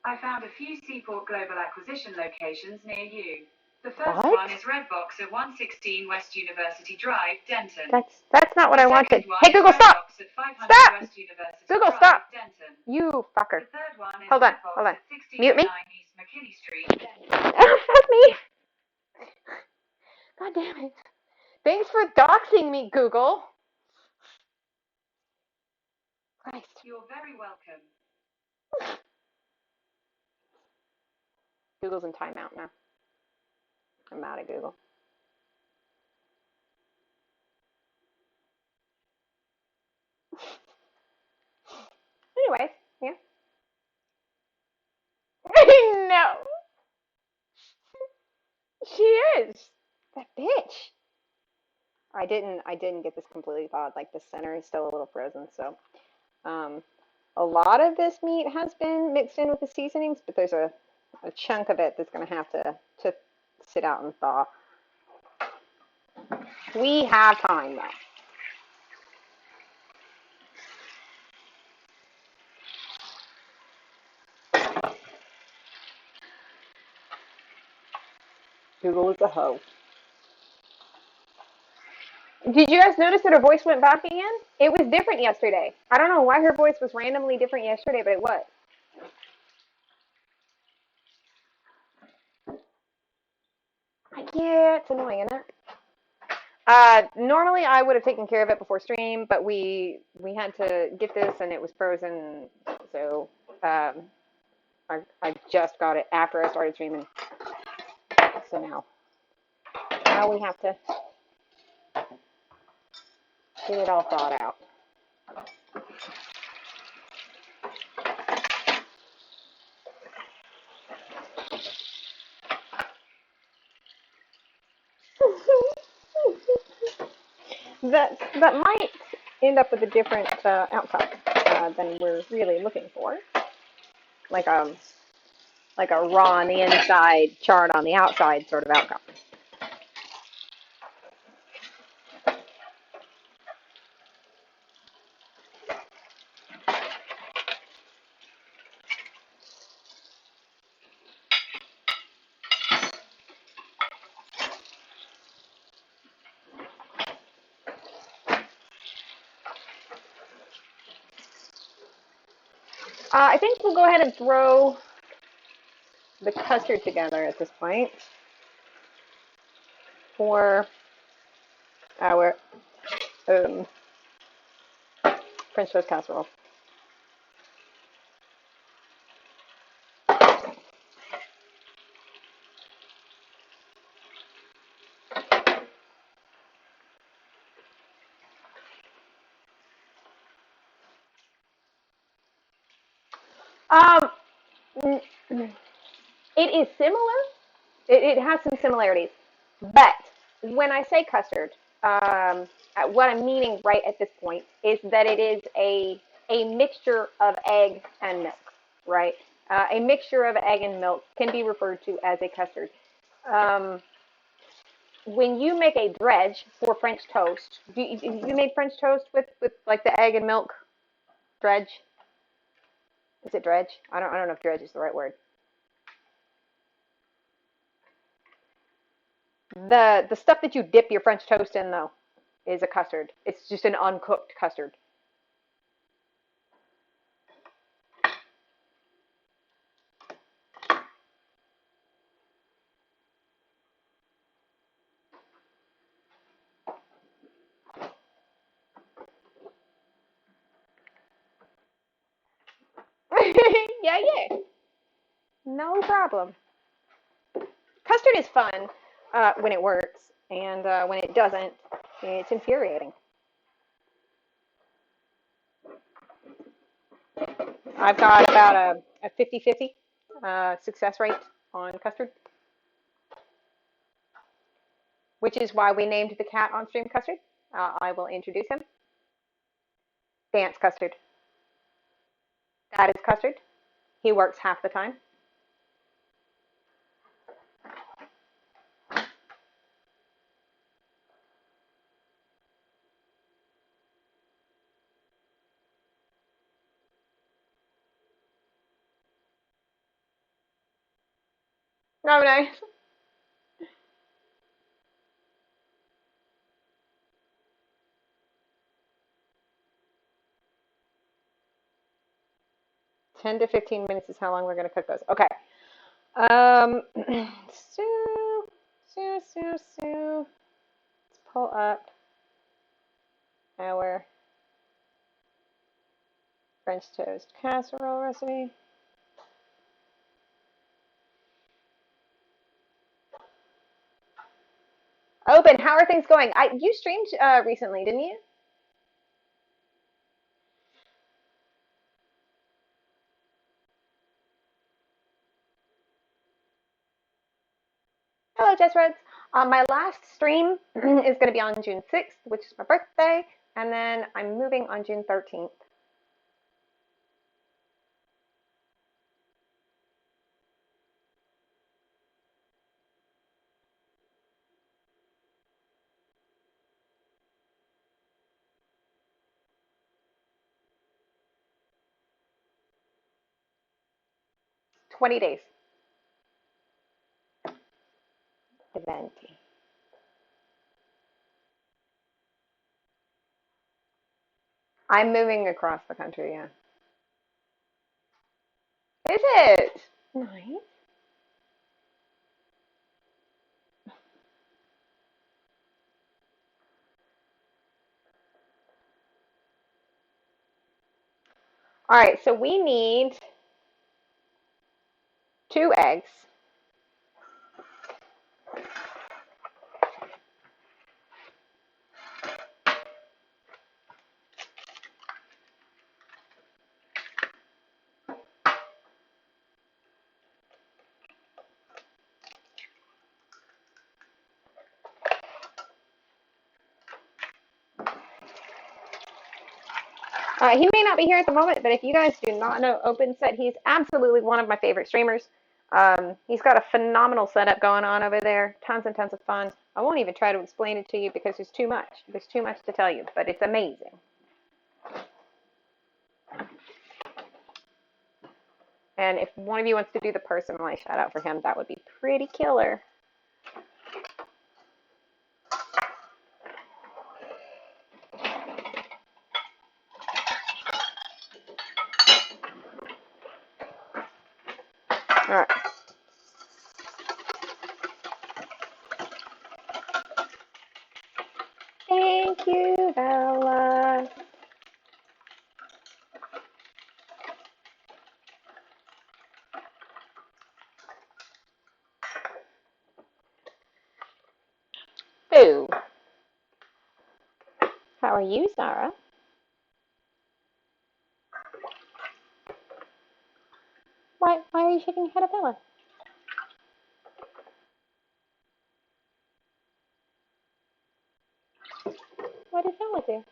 I found a few Seaport Global Acquisition locations near you. The first What? one is Redbox at 116 West University Drive, Denton. That's not what I wanted. Second one Hey, is Google, stop! Redbox at 500 Stop! West University Google, Drive, stop! Denton. You fucker. The third one is Hold on, Redbox hold on. at 1609 Mute me. East McKinney Street, Denton. Fuck me. God damn it. Thanks for doxing me, Google. Christ. You're very welcome. Google's in timeout now. I'm mad at Google. Anyways, yeah. No. She is. That bitch. I didn't get this completely thawed. Like the center is still a little frozen, so a lot of this meat has been mixed in with the seasonings, but there's a chunk of it that's gonna have to sit out and thaw. We have time though. Google is a hoe. Did you guys notice that her voice went back again? It was different yesterday. I don't know why her voice was randomly different yesterday, but it was. Yeah, it's annoying, isn't it? Normally I would have taken care of it before stream, but we had to get this and it was frozen, so I just got it after I started streaming. So now we have to get it all thawed out. That might end up with a different outcome than we're really looking for, like like a raw on the inside, charred on the outside sort of outcome. I think we'll go ahead and throw the custard together at this point for our French toast casserole. Um, it is similar. It has some similarities, but when I say custard, what I'm meaning right at this point is that it is a mixture of egg and milk, right? A mixture of egg and milk can be referred to as a custard. Um, when you make a dredge for French toast, you made French toast with like the egg and milk dredge? Is it dredge? I don't know if dredge is the right word. The stuff that you dip your French toast in though is a custard. It's just an uncooked custard. Yeah, yeah. No problem. Custard is fun when it works, and when it doesn't, it's infuriating. I've got about a 50-50 success rate on custard, which is why we named the cat on stream Custard. I will introduce him. Dance Custard. That is Custard. He works half the time. Oh, nice. Ten to 15 minutes is how long we're going to cook those. Okay. Stew, stew, stew, stew. Let's pull up our French toast casserole recipe. Open, how are things going? You streamed recently, didn't you? Hello, Jess Rhodes. My last stream is going to be on June 6th, which is my birthday, and then I'm moving on June 13th. $20. Venti. I'm moving across the country, yeah. Is it? Nice. All right, so we need 2 eggs. He may not be here at the moment, but if you guys do not know OpenSet, he's absolutely one of my favorite streamers. He's got a phenomenal setup going on over there. Tons and tons of fun. I won't even try to explain it to you because there's too much. There's too much to tell you, but it's amazing. And if one of you wants to do the personalized shout out for him, that would be pretty killer. All right. Thank you, Bella. Boo. How are you, Sarah? Why are you shaking your head at Bella? What is wrong with you?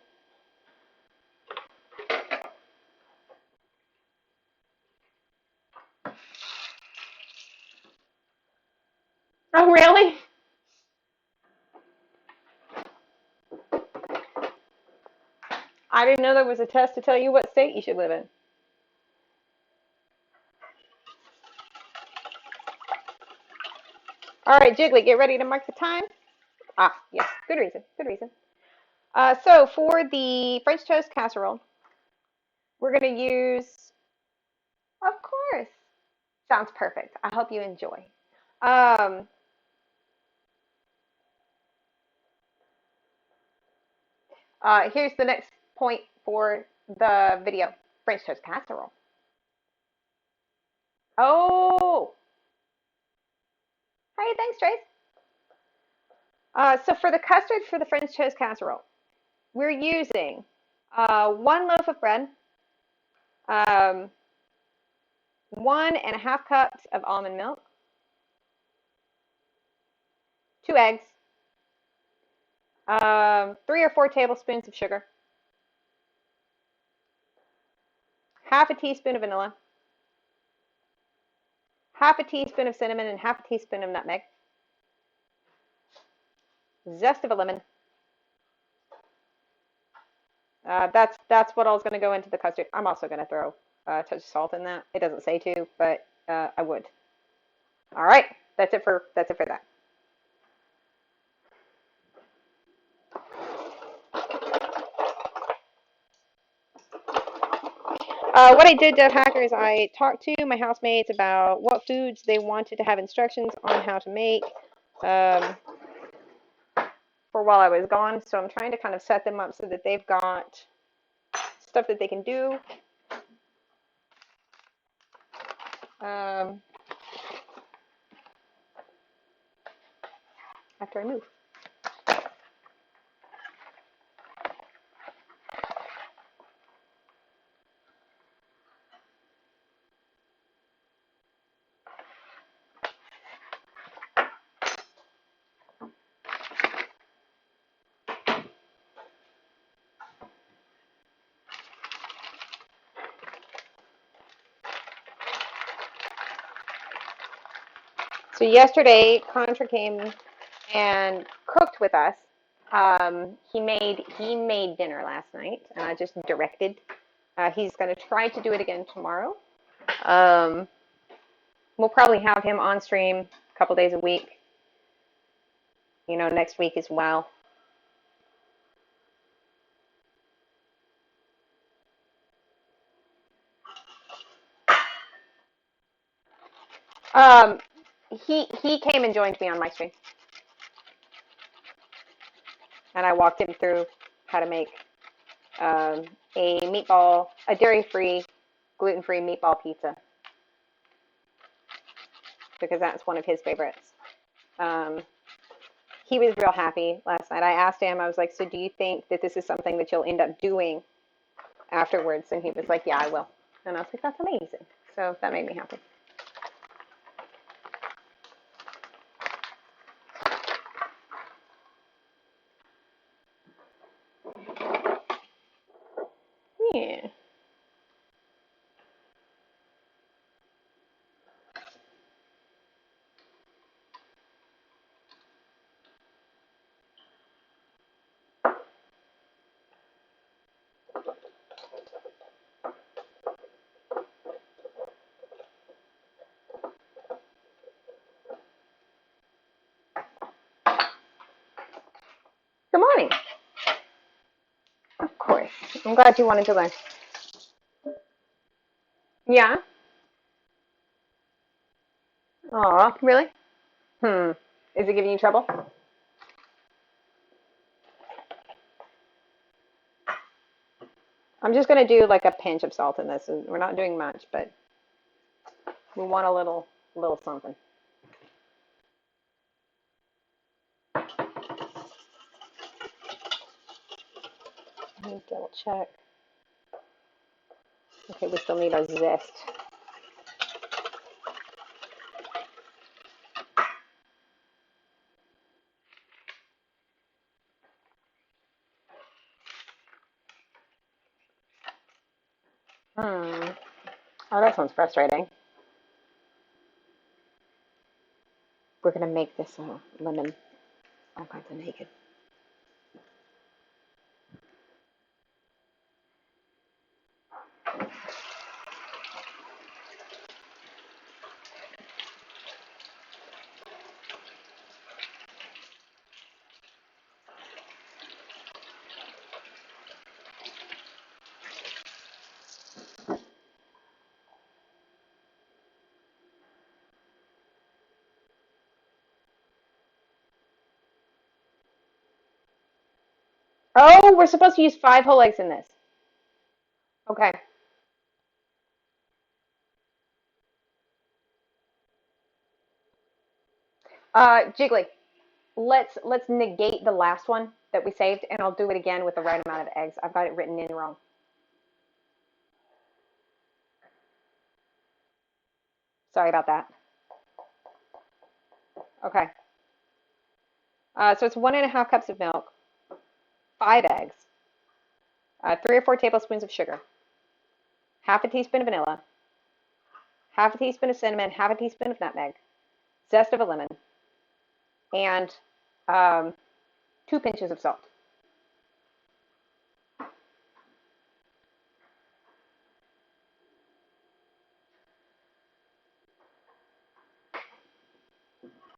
Oh, really? I didn't know there was a test to tell you what state you should live in. All right, Jiggly, get ready to mark the time. Ah, yes, good reason, good reason. So for the French toast casserole, we're going to use, of course, sounds perfect. I hope you enjoy. Um, Here's the next point for the video, French toast casserole. Oh, hey, thanks, Trace. So for the custard for the French toast casserole, we're using 1 loaf of bread, um, 1½ cups of almond milk, 2 eggs, 3 or 4 tablespoons of sugar, half a teaspoon of vanilla, half a teaspoon of cinnamon, and half a teaspoon of nutmeg, zest of a lemon. That's what all's going to go into the custard. I'm also going to throw a touch of salt in that. It doesn't say to, but I would. All right, that's it for that. What I did, Dev Hacker, is I talked to my housemates about what foods they wanted to have instructions on how to make for while I was gone. So I'm trying to kind of set them up so that they've got stuff that they can do. After I move. So yesterday, Contra came and cooked with us. He made dinner last night, and I just directed. He's going to try to do it again tomorrow. We'll probably have him on stream a couple days a week. You know, next week as well. He came and joined me on my stream, and I walked him through how to make a dairy-free gluten-free meatball pizza because that's one of his favorites. He was real happy last night. I asked him, I was like, so do you think that this is something that you'll end up doing afterwards? And he was like, yeah, I will. And I was like, that's amazing. So that made me happy. Yeah. Good morning. Of course. I'm glad you wanted to learn. Yeah? Aw, really? Is it giving you trouble? I'm just going to do like a pinch of salt in this. We're not doing much, but we want a little something. Let me double check. Okay, we still need our zest. Oh, that sounds frustrating. We're going to make this lemon all kinds of naked. Oh, we're supposed to use 5 whole eggs in this. Okay. Jiggly, let's negate the last one that we saved, and I'll do it again with the right amount of eggs. I've got it written in wrong. Sorry about that. Okay. So it's 1.5 cups of milk, 5 eggs, 3 or 4 tablespoons of sugar, half a teaspoon of vanilla, half a teaspoon of cinnamon, half a teaspoon of nutmeg, zest of a lemon, and 2 pinches of salt.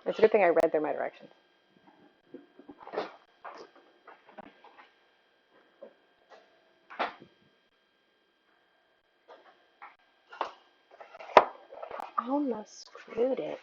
It's a good thing I read through my directions. Almost screwed it.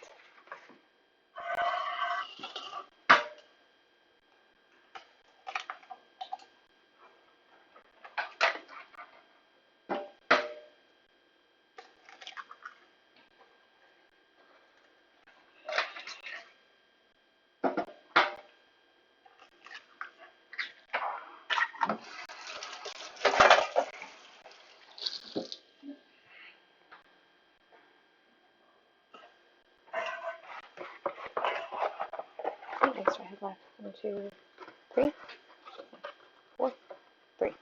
How many eggs do I have left? 1, 2, 3, 4, 3.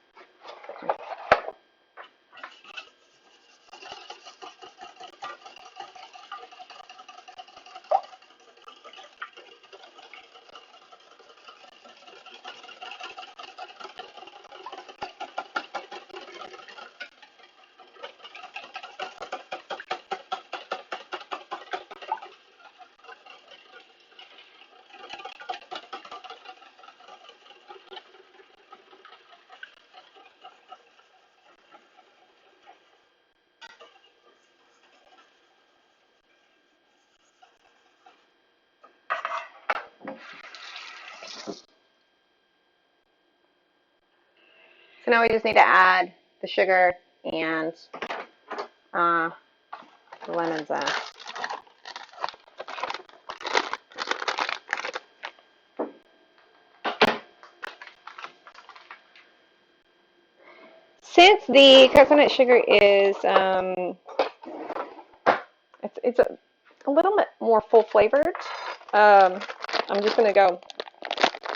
So now we just need to add the sugar and lemon zest. Since the coconut sugar is, it's a little bit more full flavored, I'm just going to go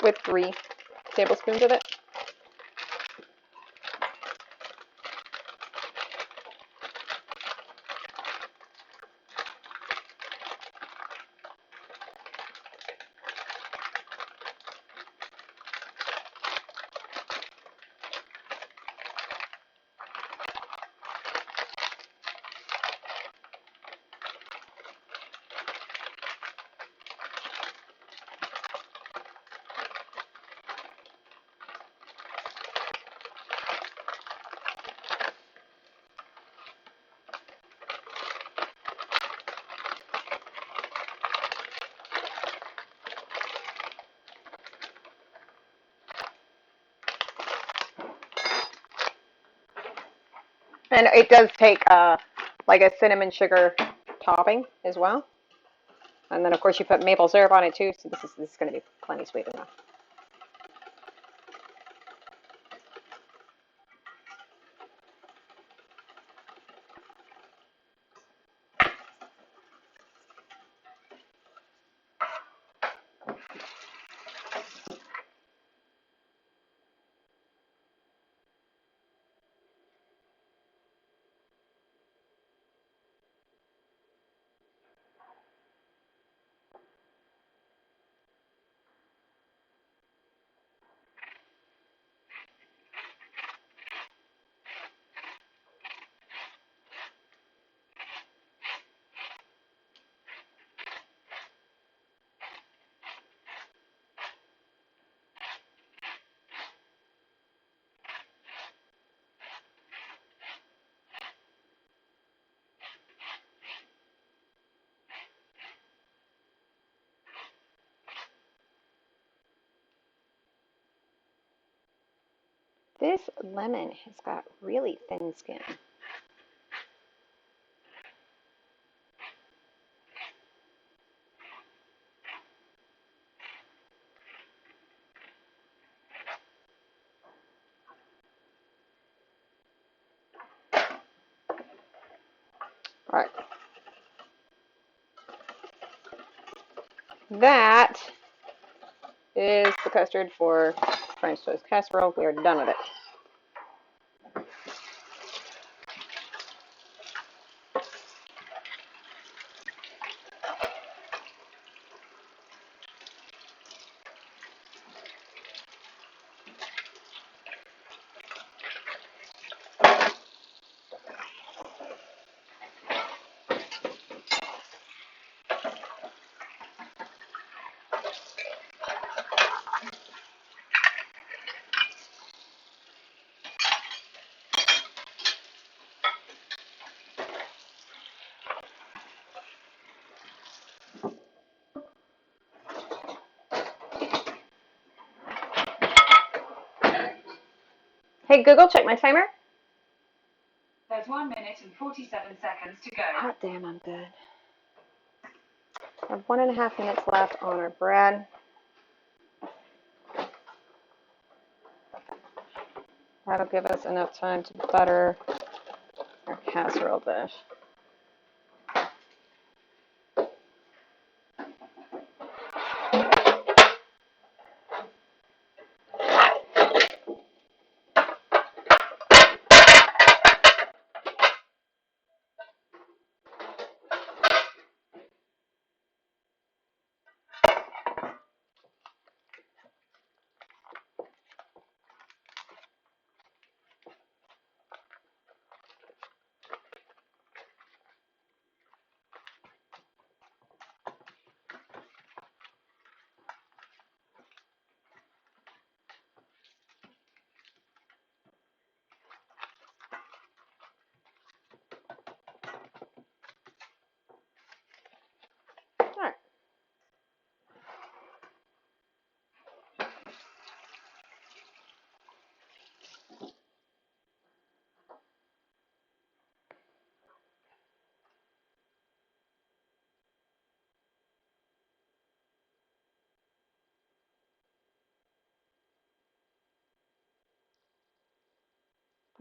with 3 tablespoons of it. And it does take like a cinnamon sugar topping as well. And then of course you put maple syrup on it too, so this is going to be plenty sweet enough. This lemon has got really thin skin. All right. That is the custard for French toast casserole. We are done with it. Hey Google, check my timer. There's 1 minute and 47 seconds to go. Hot damn, I'm good. I have 1.5 minutes left on our bread. That'll give us enough time to butter our casserole dish.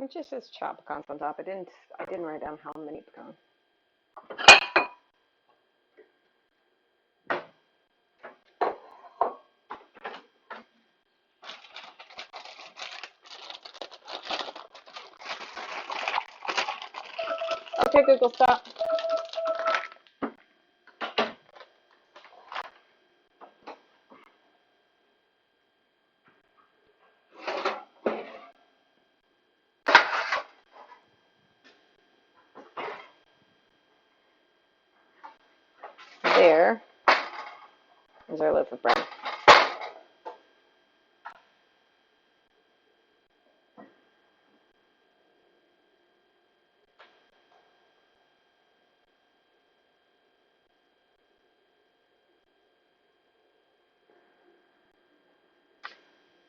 It just says chopped pecans on top. I didn't write down how many pecans. Okay, Google, stop. There is our loaf of bread.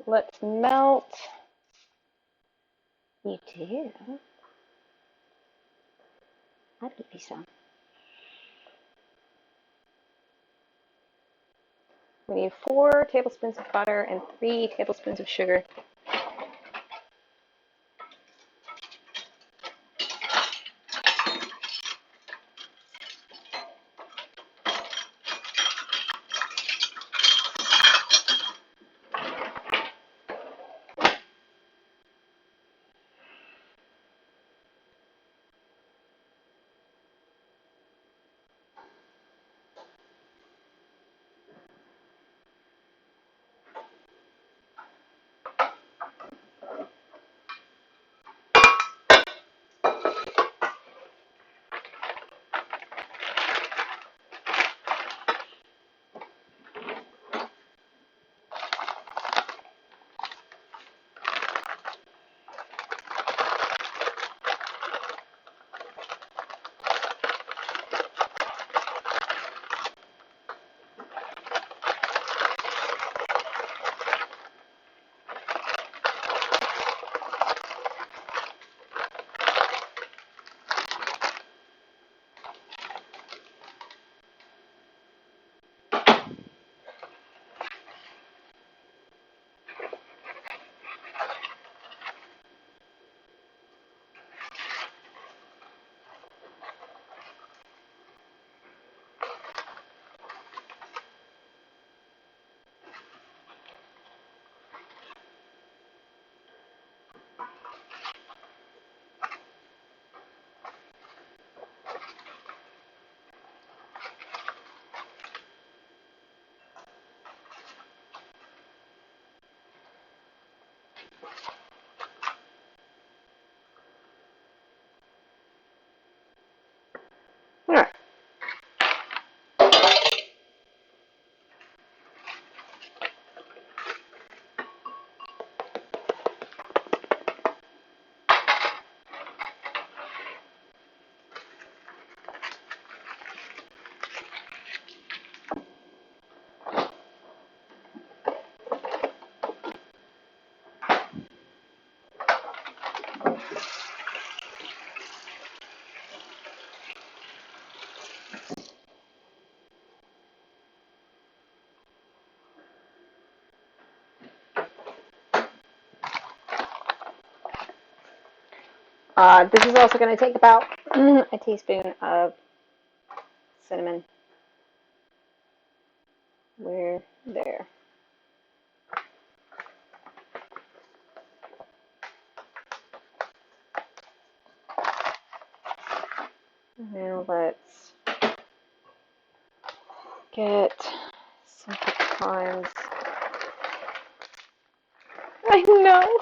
Let's melt. You do? I'll give you some. We need 4 tablespoons of butter and 3 tablespoons of sugar. All right. This is also going to take about a teaspoon of cinnamon. We're there. Now let's get some pecans. I know.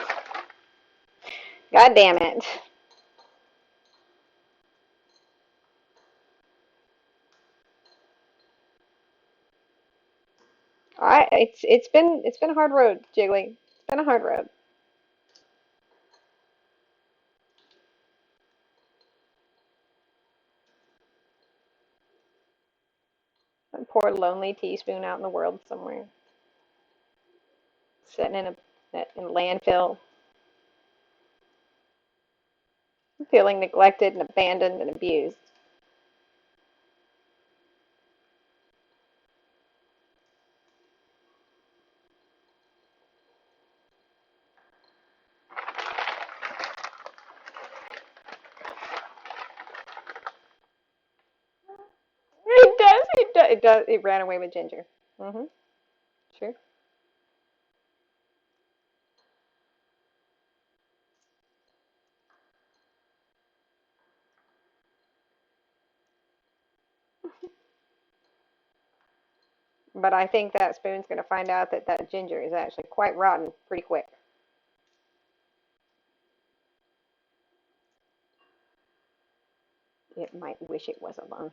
God damn it. It's been a hard road, Jiggly. It's been a hard road. That poor lonely teaspoon out in the world somewhere, sitting in a landfill, feeling neglected and abandoned and abused. it does. It ran away with Ginger. Mm-hmm. True. But I think that Spoon's going to find out that that Ginger is actually quite rotten pretty quick. It might wish it was alone.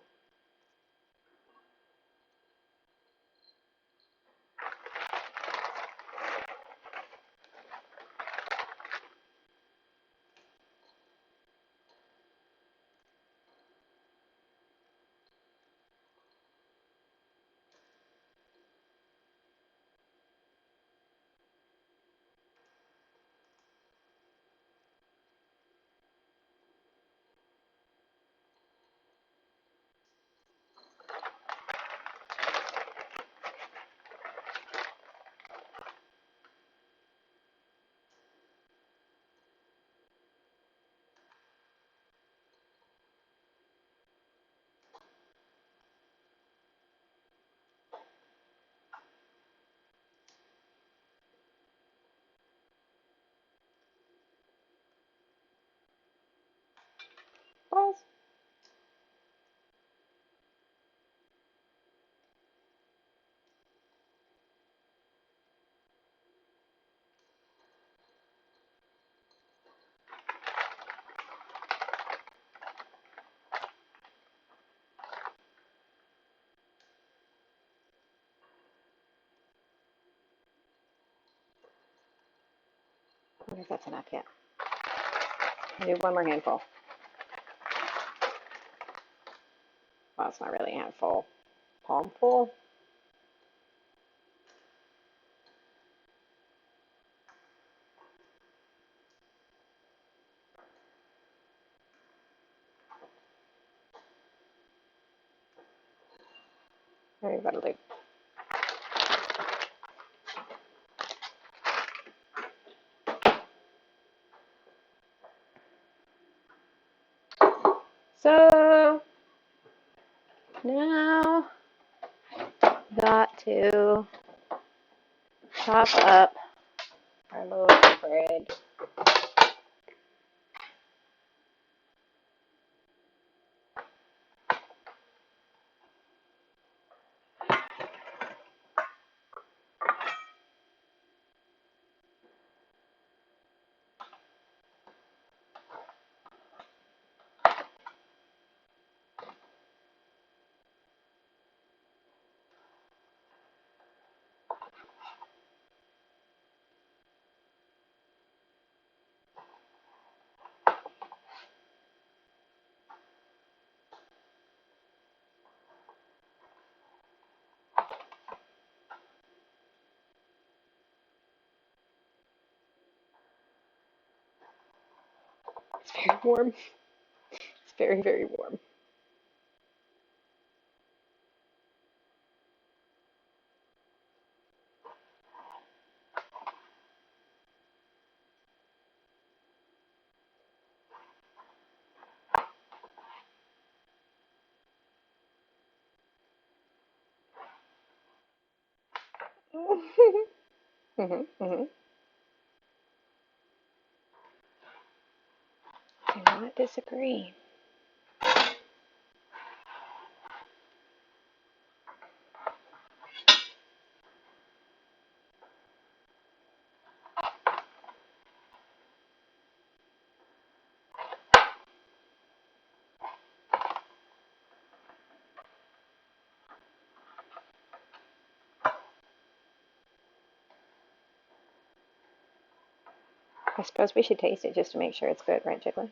Balls. I wonder if that's enough yet. I'll do one more handful. Well, it's not really a handful. Palmful. Maybe that'll do. So now got to chop up our loaf of bread. It's very warm. It's very, very warm. Mm-hmm, mm-hmm. Do not disagree. I suppose we should taste it just to make sure it's good, right, Jiggly?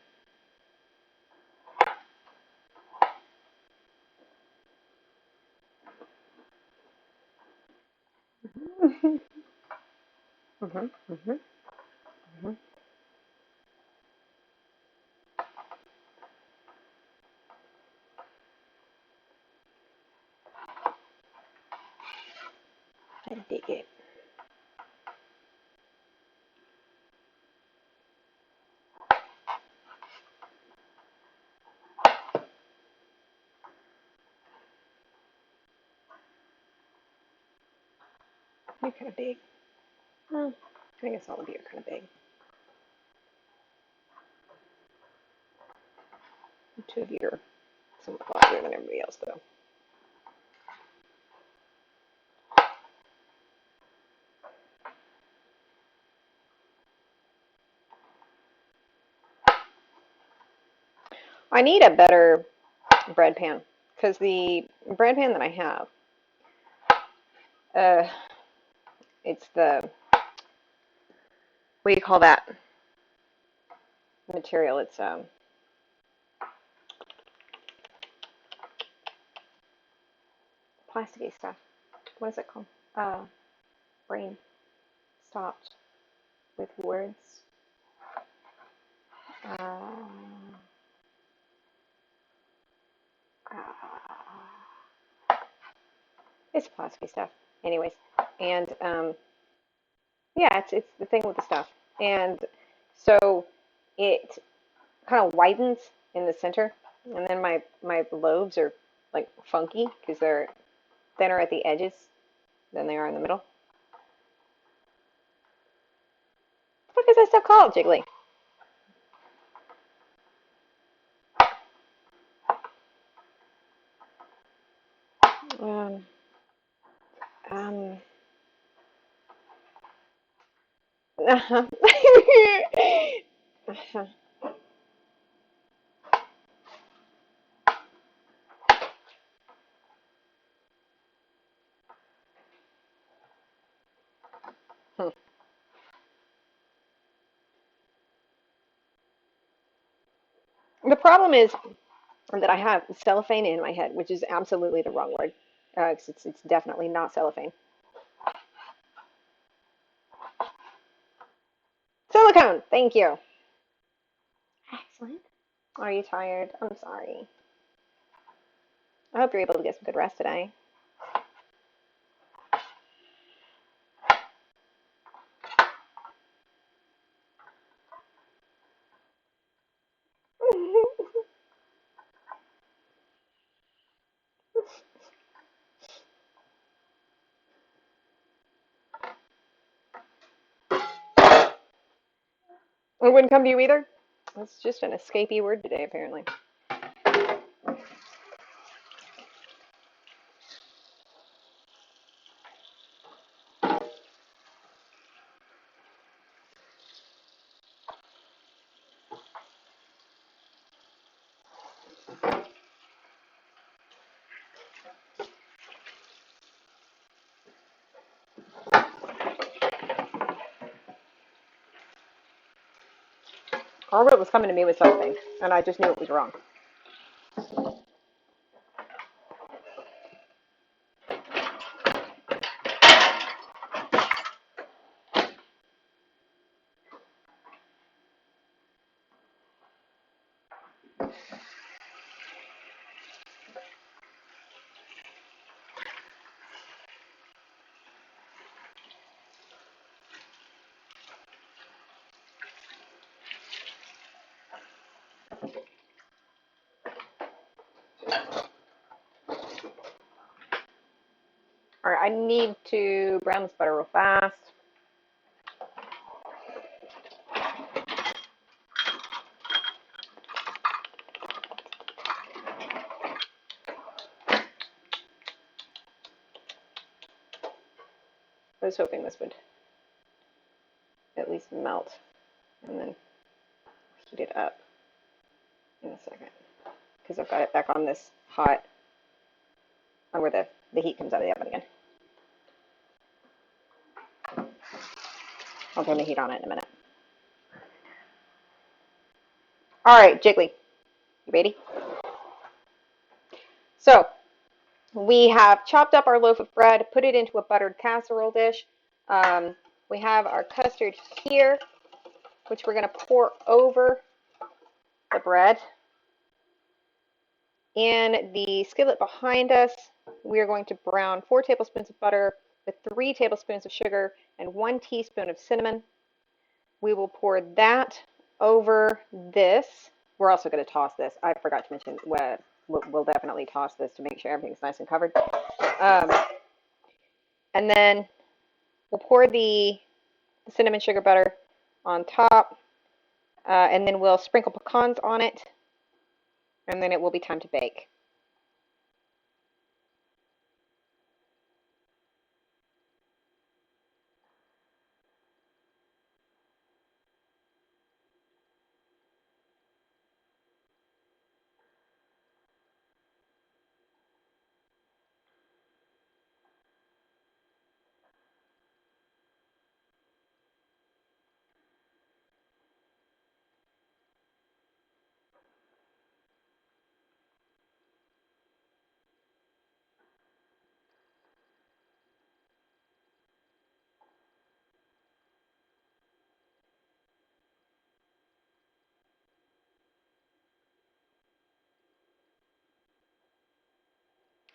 Mm-hmm, mm-hmm, mm-hmm. I dig it. You're kind of big. Well, I guess all of you are kind of big. 2 of you are somewhat larger than everybody else, though. I need a better bread pan because the bread pan that I have, it's the, what do you call that material? It's plasticky stuff. What is it called? Brain stopped with words. It's plasticky stuff. Anyways, and yeah, it's the thing with the stuff, and so it kind of widens in the center, and then my lobes are like funky because they're thinner at the edges than they are in the middle. What is that stuff called, Jiggly? Um, um, The problem is that I have cellophane in my head, which is absolutely the wrong word. 'Cause it's definitely not cellophane. Silicone. Thank you. Excellent. Are you tired? I'm sorry. I hope you're able to get some good rest today. It wouldn't come to you either? It's just an escapee word today, apparently. All that was coming to me was something, and I just knew it was wrong. All right, I need to brown this butter real fast. I was hoping this would at least melt and then heat it up in a second because I've got it back on this hot, where the heat comes out of the oven again. I'll turn the heat on it in a minute. All right, Jiggly, you ready? So we have chopped up our loaf of bread, put it into a buttered casserole dish. We have our custard here, which we're going to pour over the bread. In the skillet behind us, we are going to brown 4 tablespoons of butter with 3 tablespoons of sugar and 1 teaspoon of cinnamon. We will pour that over this. We're also going to toss this. I forgot to mention, we'll definitely toss this to make sure everything's nice and covered. And then We'll pour the cinnamon sugar butter on top, and then we'll sprinkle pecans on it, and then it will be time to bake.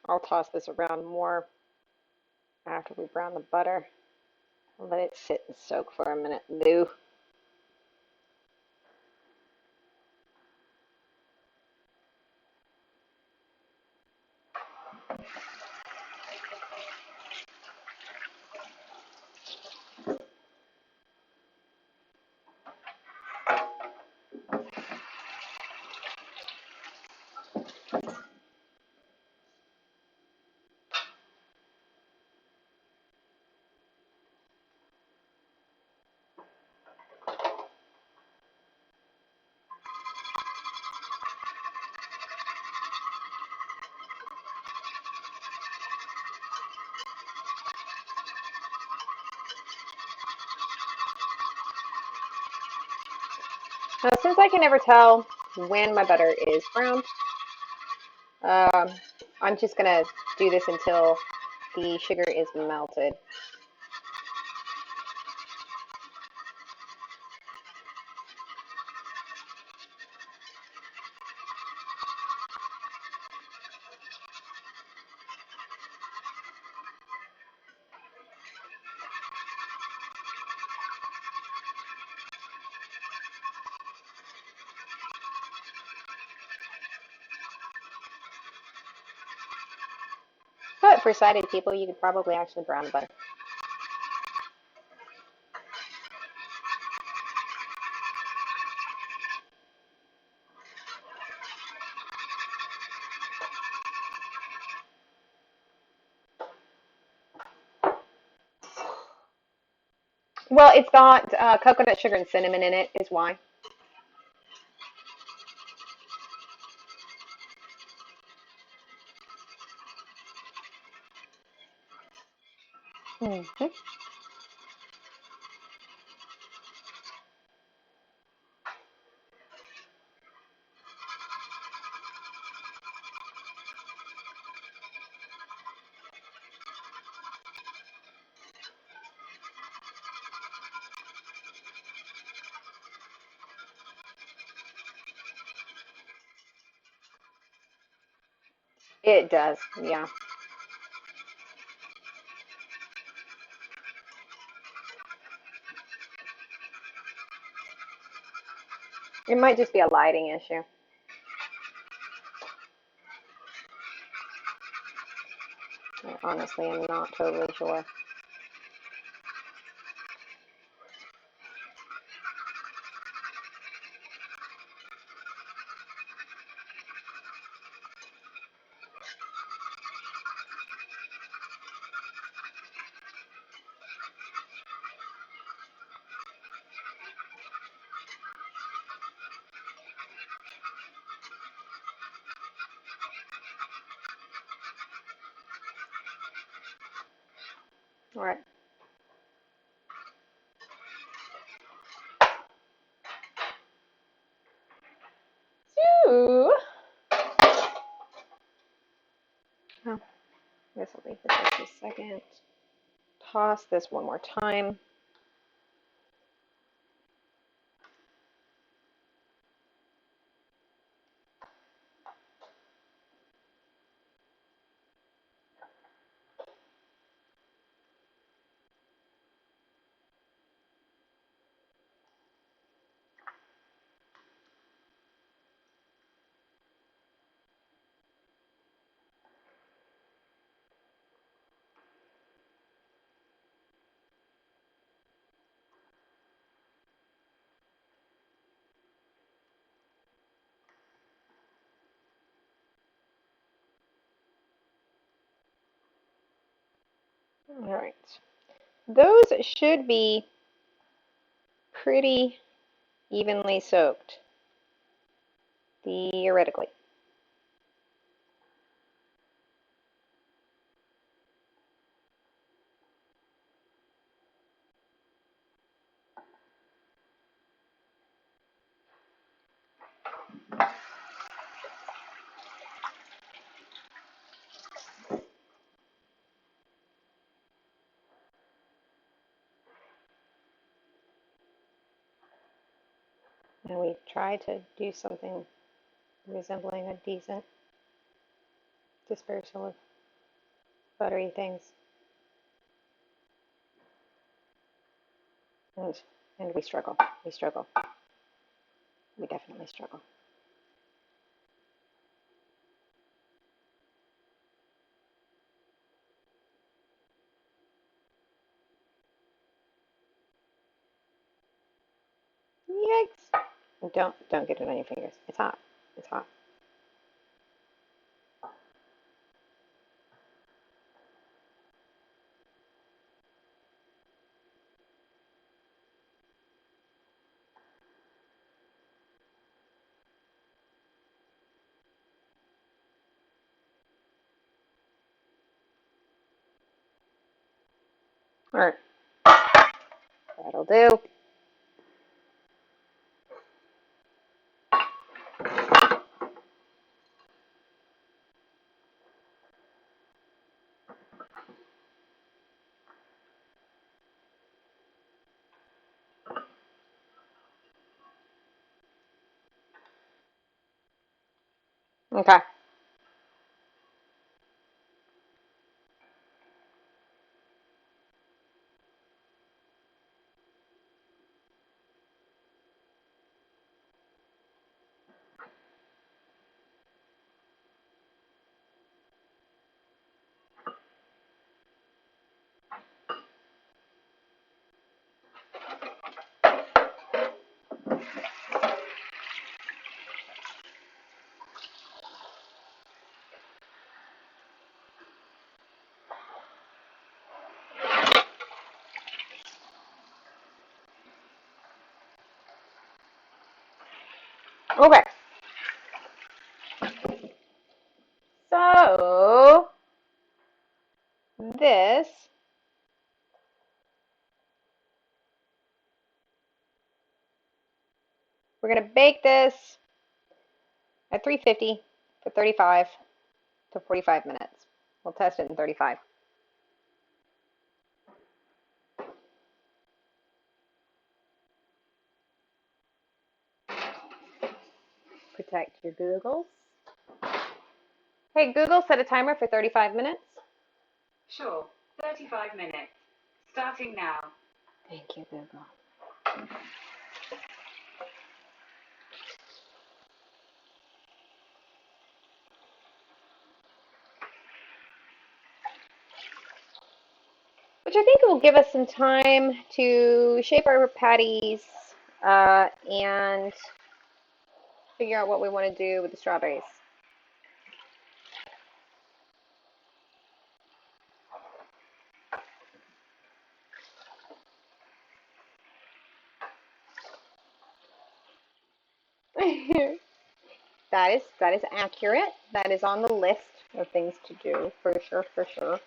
I'll toss this around more after we brown the butter. I'll let it sit and soak for a minute, Lou. Now, since I can never tell when my butter is browned, I'm just going to do this until the sugar is melted. But for sighted people, you could probably actually brown the butter. Well, it's got coconut sugar and cinnamon in it, is why. Mm-hmm. It does, yeah. It might just be a lighting issue. I honestly am not totally sure. All right. So, oh, I guess I'll leave this just a second. Toss this one more time. All right. Those should be pretty evenly soaked, theoretically. And we try to do something resembling a decent dispersal of buttery things. And we struggle. We struggle. We definitely struggle. Yikes. And don't get it on your fingers. It's hot. It's hot. All right. That'll do. Okay. Okay. So this we're gonna bake this at 350 for 35 to 45 minutes. We'll test it in 35. Protect your Googles. Hey Google, set a timer for 35 minutes. Sure, 35 minutes. Starting now. Thank you, Google. Which I think will give us some time to shape our patties and figure out what we want to do with the strawberries. That is accurate. That is on the list of things to do, for sure, for sure.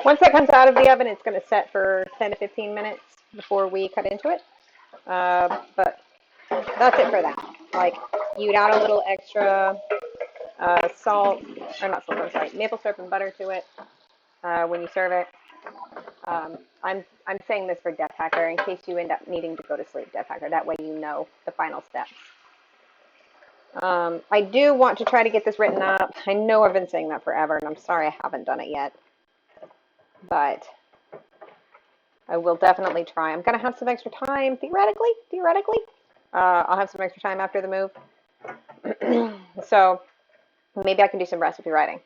Once that comes out of the oven, it's going to set for 10 to 15 minutes before we cut into it. But that's it for that. Like, you'd add a little extra salt or not salt, I'm sorry, maple syrup and butter to it when you serve it. I'm saying this for Death Hacker in case you end up needing to go to sleep, Death Hacker. That way you know the final steps. I do want to try to get this written up. I know I've been saying that forever, and I'm sorry I haven't done it yet. But I will definitely try. I'm going to have some extra time, theoretically. I'll have some extra time after the move. So maybe I can do some recipe writing.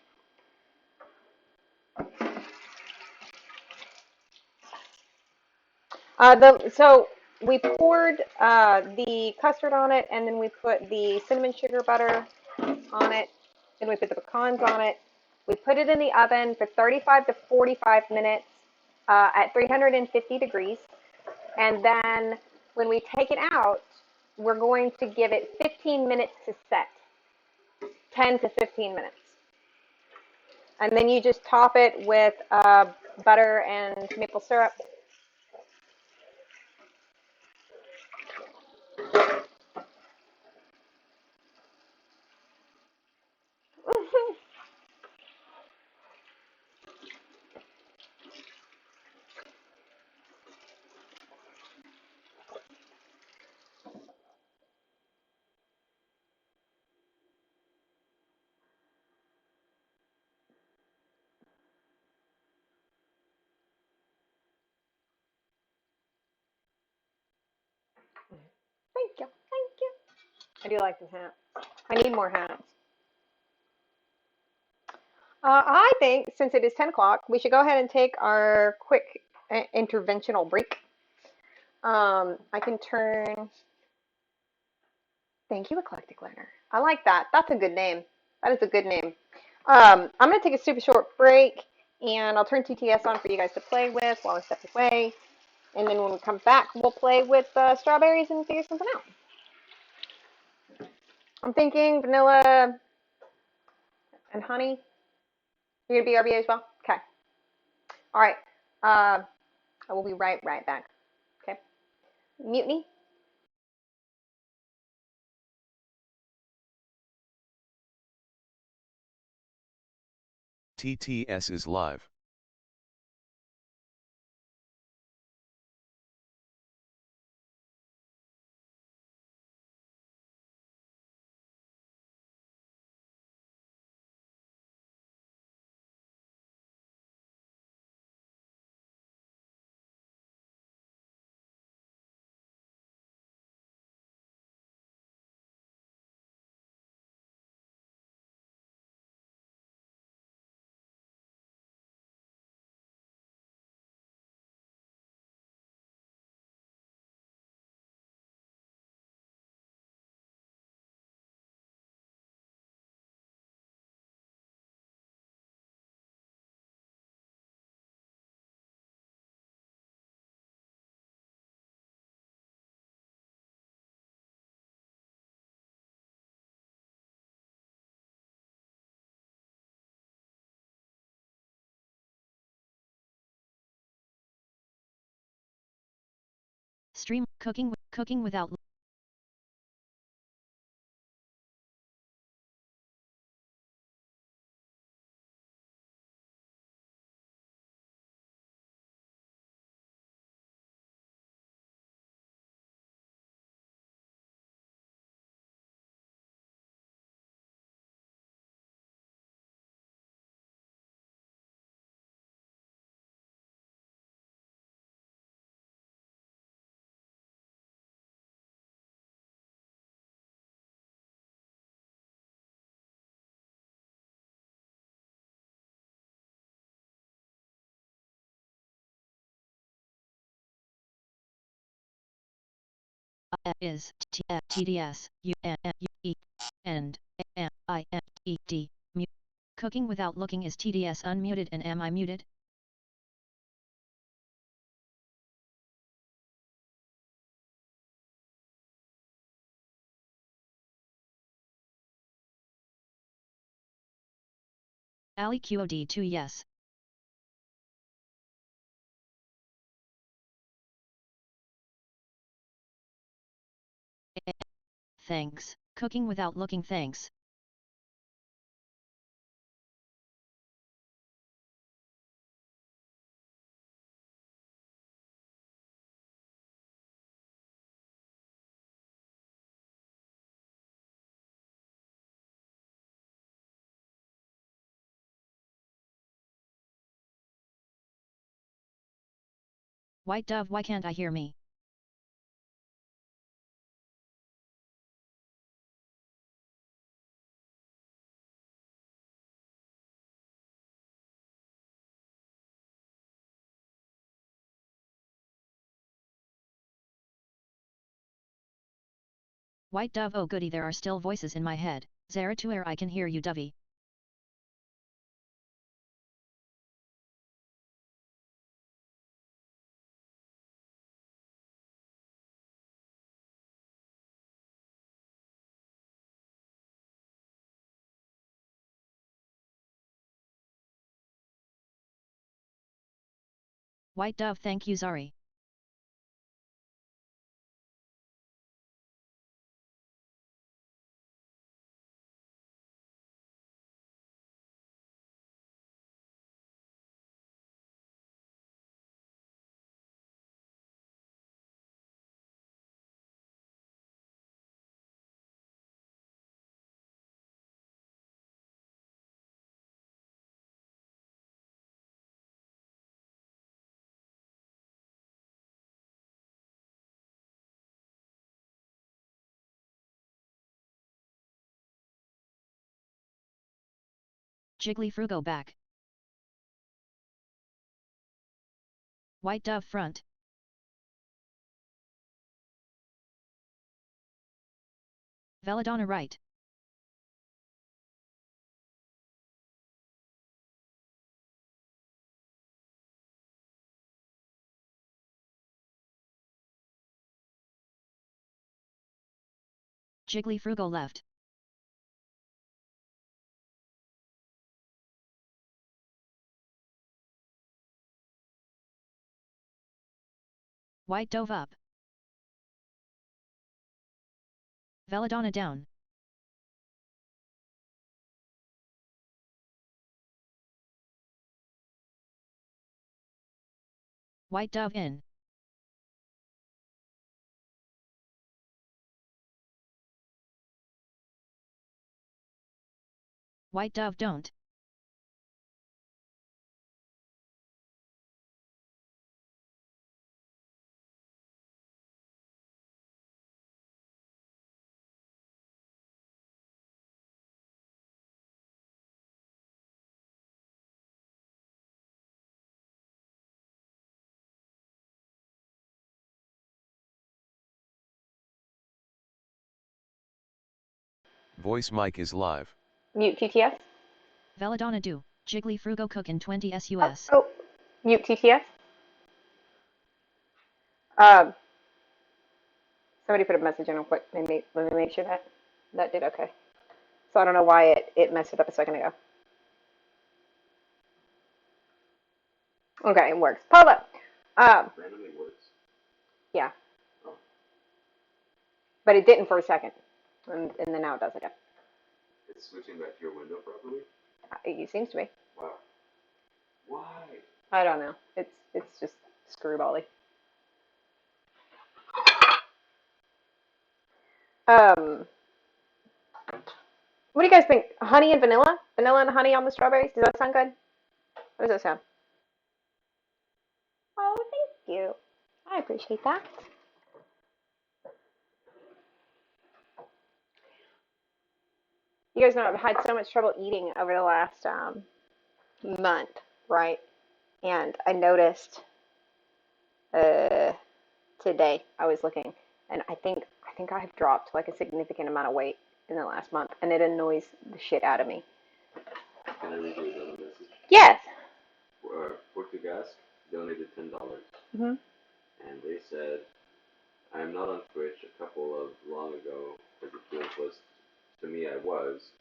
So we poured the custard on it, and then we put the cinnamon sugar butter on it. Then we put the pecans on it. We put it in the oven for 35 to 45 minutes at 350 degrees. And then when we take it out, we're going to give it 15 minutes to set. 10 to 15 minutes. And then you just top it with butter and maple syrup. Thank you. Thank you. I do like this hat. I need more hats. I think since it is 10 o'clock, we should go ahead and take our quick interventional break. I can turn. Thank you, Eclectic Learner. I like that. That's a good name. That is a good name. I'm going to take a super short break, and I'll turn TTS on for you guys to play with while I step away. And then when we come back, we'll play with strawberries and figure something out. I'm thinking vanilla and honey. You're going to be RBA as well? Okay. All right. I will be right back. Okay. Mutiny. TTS is live. Stream cooking without. Is TDS U and MIMED. Cooking without looking is TDS unmuted and am I muted? Ali QOD 2 yes. Thanks. Cooking without looking thanks. White dove, why can't I hear me? White dove, oh goody, there are still voices in my head. Zaratuer, I can hear you, dovey. White dove, thank you, Zari. Jiggly Frugo back. White dove front. Veladonna right. Jiggly Frugo left. White dove up. Veladonna down. White dove in. White dove don't. Voice mic is live. Mute TTS. Veladonna do. Jiggly Frugo cook in 20 Oh, SUS. oh. Mute TTS. Um, Somebody put a message in real quick. Let me make sure that did okay. So I don't know why it messed it up a second ago. Okay, it works. Paula. Randomly works. Yeah. Oh. But it didn't for a second, and then now it does again. It's switching back to your window properly? It seems to be. Wow. Why? I don't know. It's just screwbally. What do you guys think? Honey and vanilla? Vanilla and honey on the strawberries? Does that sound good? What does that sound? Oh, thank you. I appreciate that. You guys know I've had so much trouble eating over the last month, right? And I noticed today I was looking, and I think I've dropped like a significant amount of weight in the last month, and it annoys the shit out of me. Can I read you another message? Yes. Portugas donated $10. Mhm. And they said, I am not on Twitch a couple of long ago, as it feels was to me I was,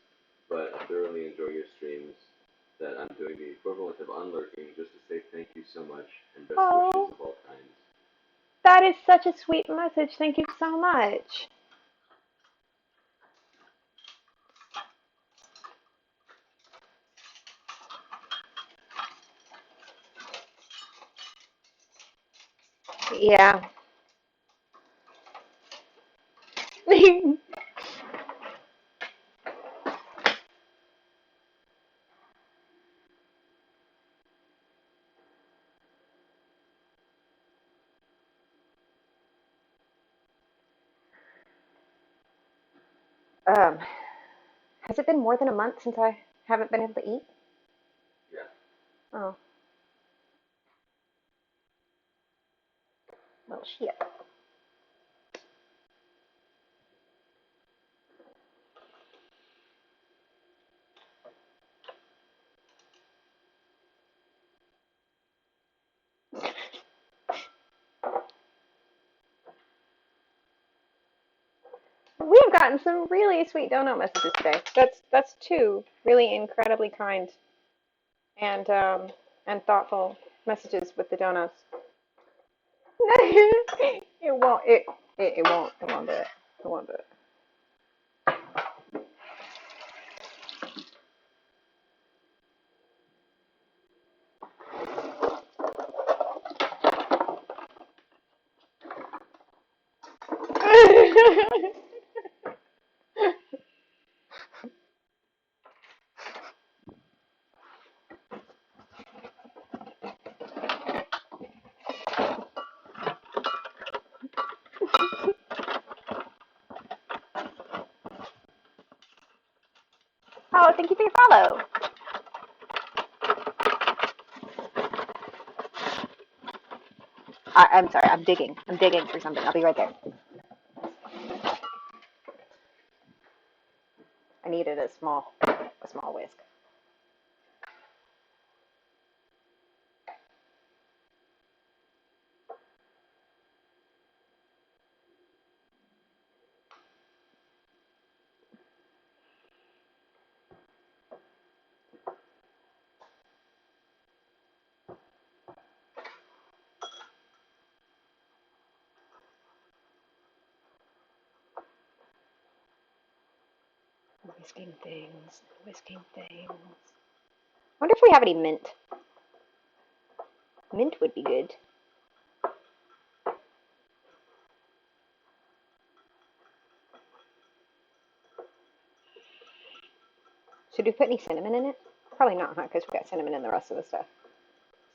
but I thoroughly enjoy your streams, that I'm doing the equivalent of unlurking just to say thank you so much, and best Oh. wishes of all kinds. That is such a sweet message. Thank you so much. Yeah. Has it been more than a month since I haven't been able to eat? Yeah. Oh. Well, shit. We have gotten some really sweet donut messages today. That's two really incredibly kind and thoughtful messages with the donuts. It won't. It won't. It won't do it. It won't do it. Oh, thank you for your follow. I'm sorry. I'm digging. I'm digging for something. I'll be right there. I needed a small whisk. Whisking things. Whisking things. Wonder if we have any mint. Mint would be good. Should we put any cinnamon in it? Probably not, huh? Because we got cinnamon in the rest of the stuff.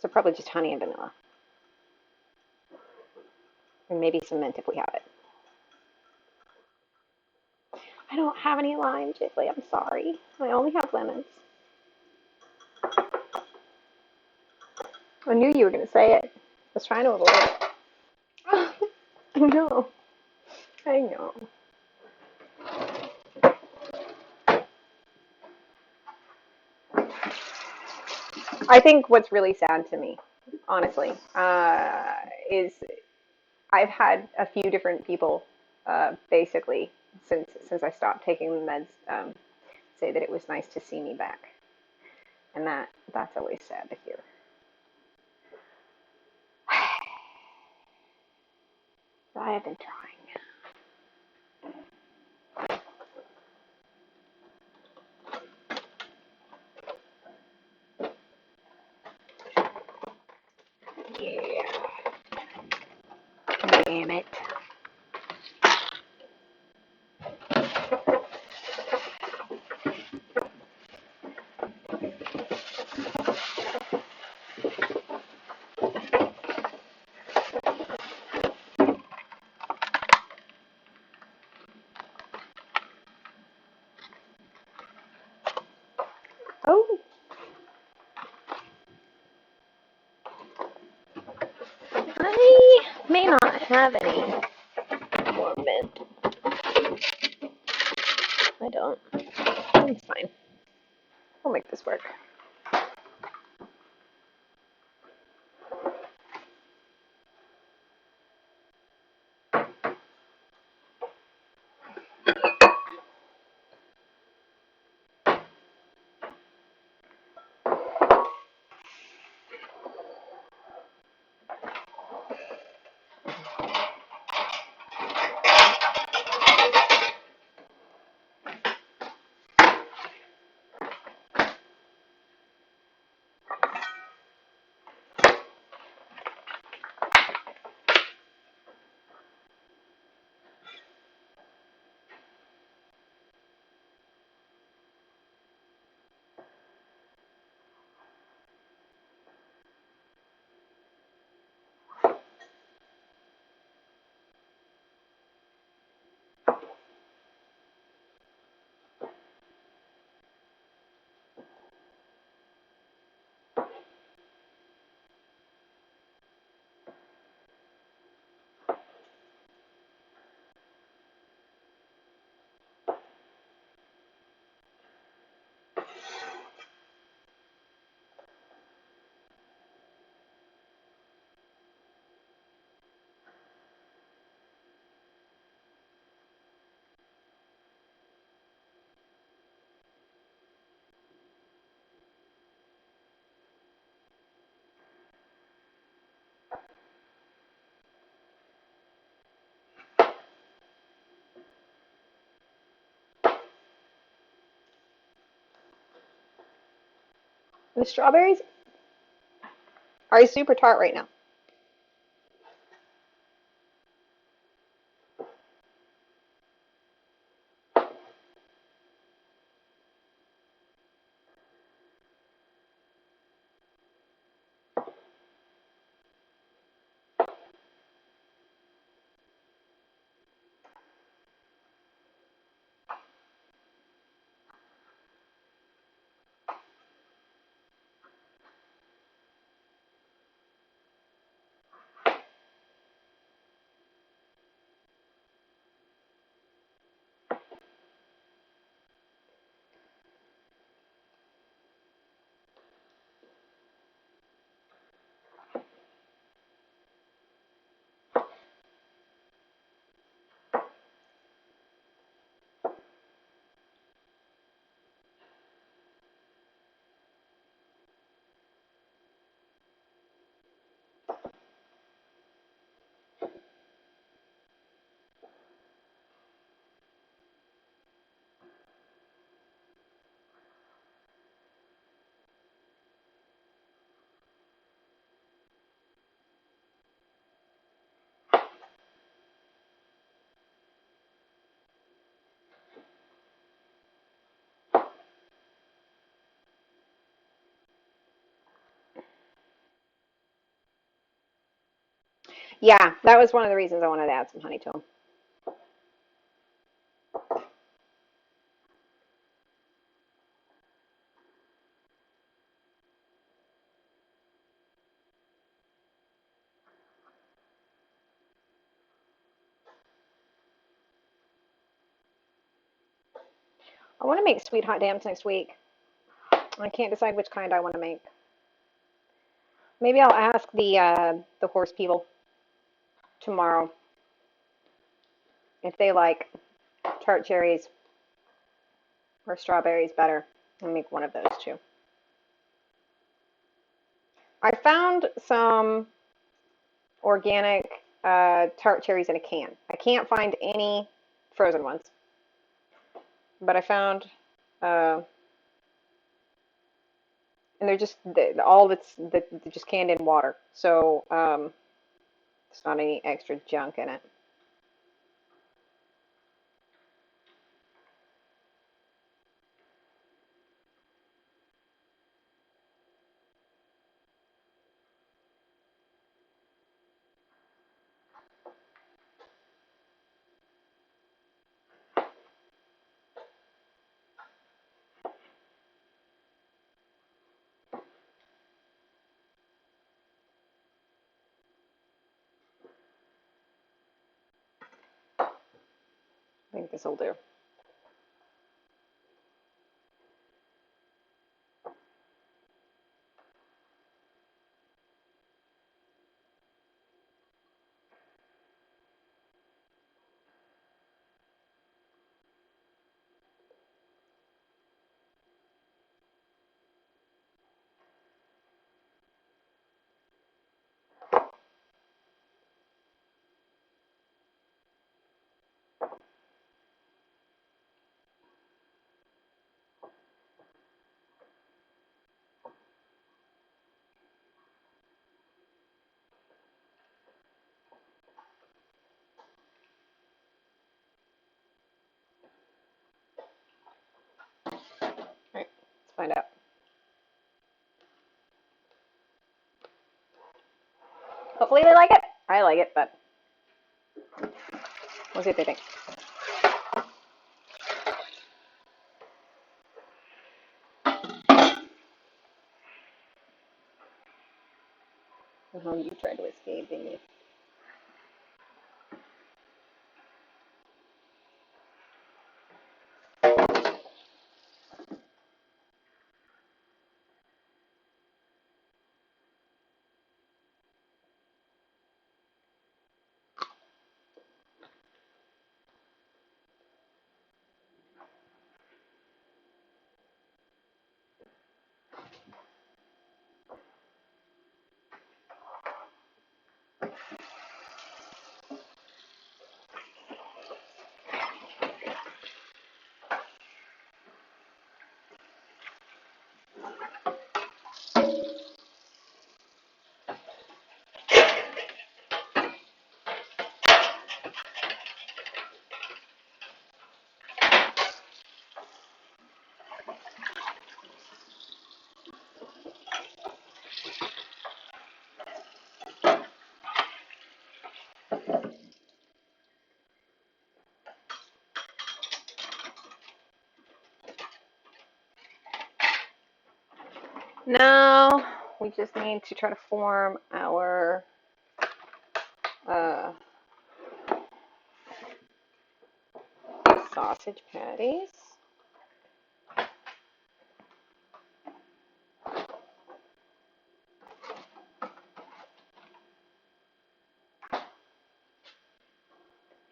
So probably just honey and vanilla. And maybe some mint if we have it. I don't have any lime, Jiggly. I'm sorry. I only have lemons. I knew you were going to say it. I was trying to avoid it. I know. I know. I think what's really sad to me, honestly, is I've had a few different people, basically, since I stopped taking the meds, say that it was nice to see me back, and that's always sad to hear. But I have been trying. Yeah. Damn it. Oh. I may not have any more mint. I don't. It's fine. We'll make this work. The strawberries are super tart right now. Yeah, that was one of the reasons I wanted to add some honey to them. I want to make sweet hot dams next week. I can't decide which kind I want to make. Maybe I'll ask the horse people tomorrow if they like tart cherries or strawberries better and make one of those two. I found some organic tart cherries in a can. I can't find any frozen ones, but I found, and they're just all that's they're just canned in water, so there's not any extra junk in it. I think this will do. All right, let's find out. Hopefully they like it. I like it, but we'll see what they think. Oh, you tried to escape, didn't you? Now we just need to try to form our sausage patties.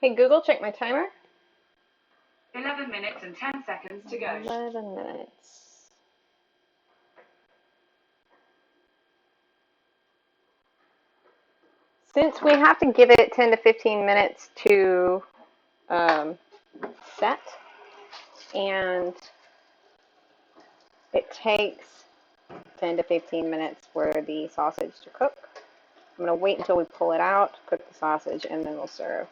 Hey Google, check my timer. 11 minutes and 10 seconds to go. 11 minutes. Since we have to give it 10 to 15 minutes to set, and it takes 10 to 15 minutes for the sausage to cook, I'm going to wait until we pull it out, cook the sausage, and then we'll serve.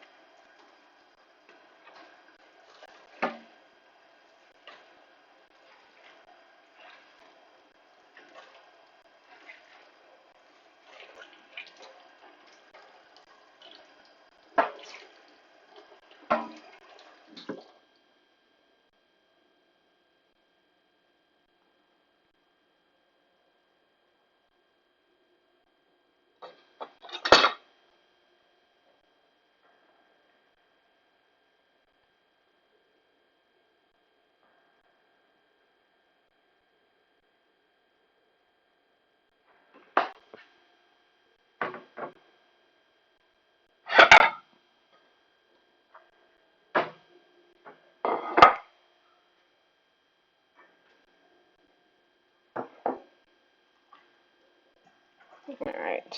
All right.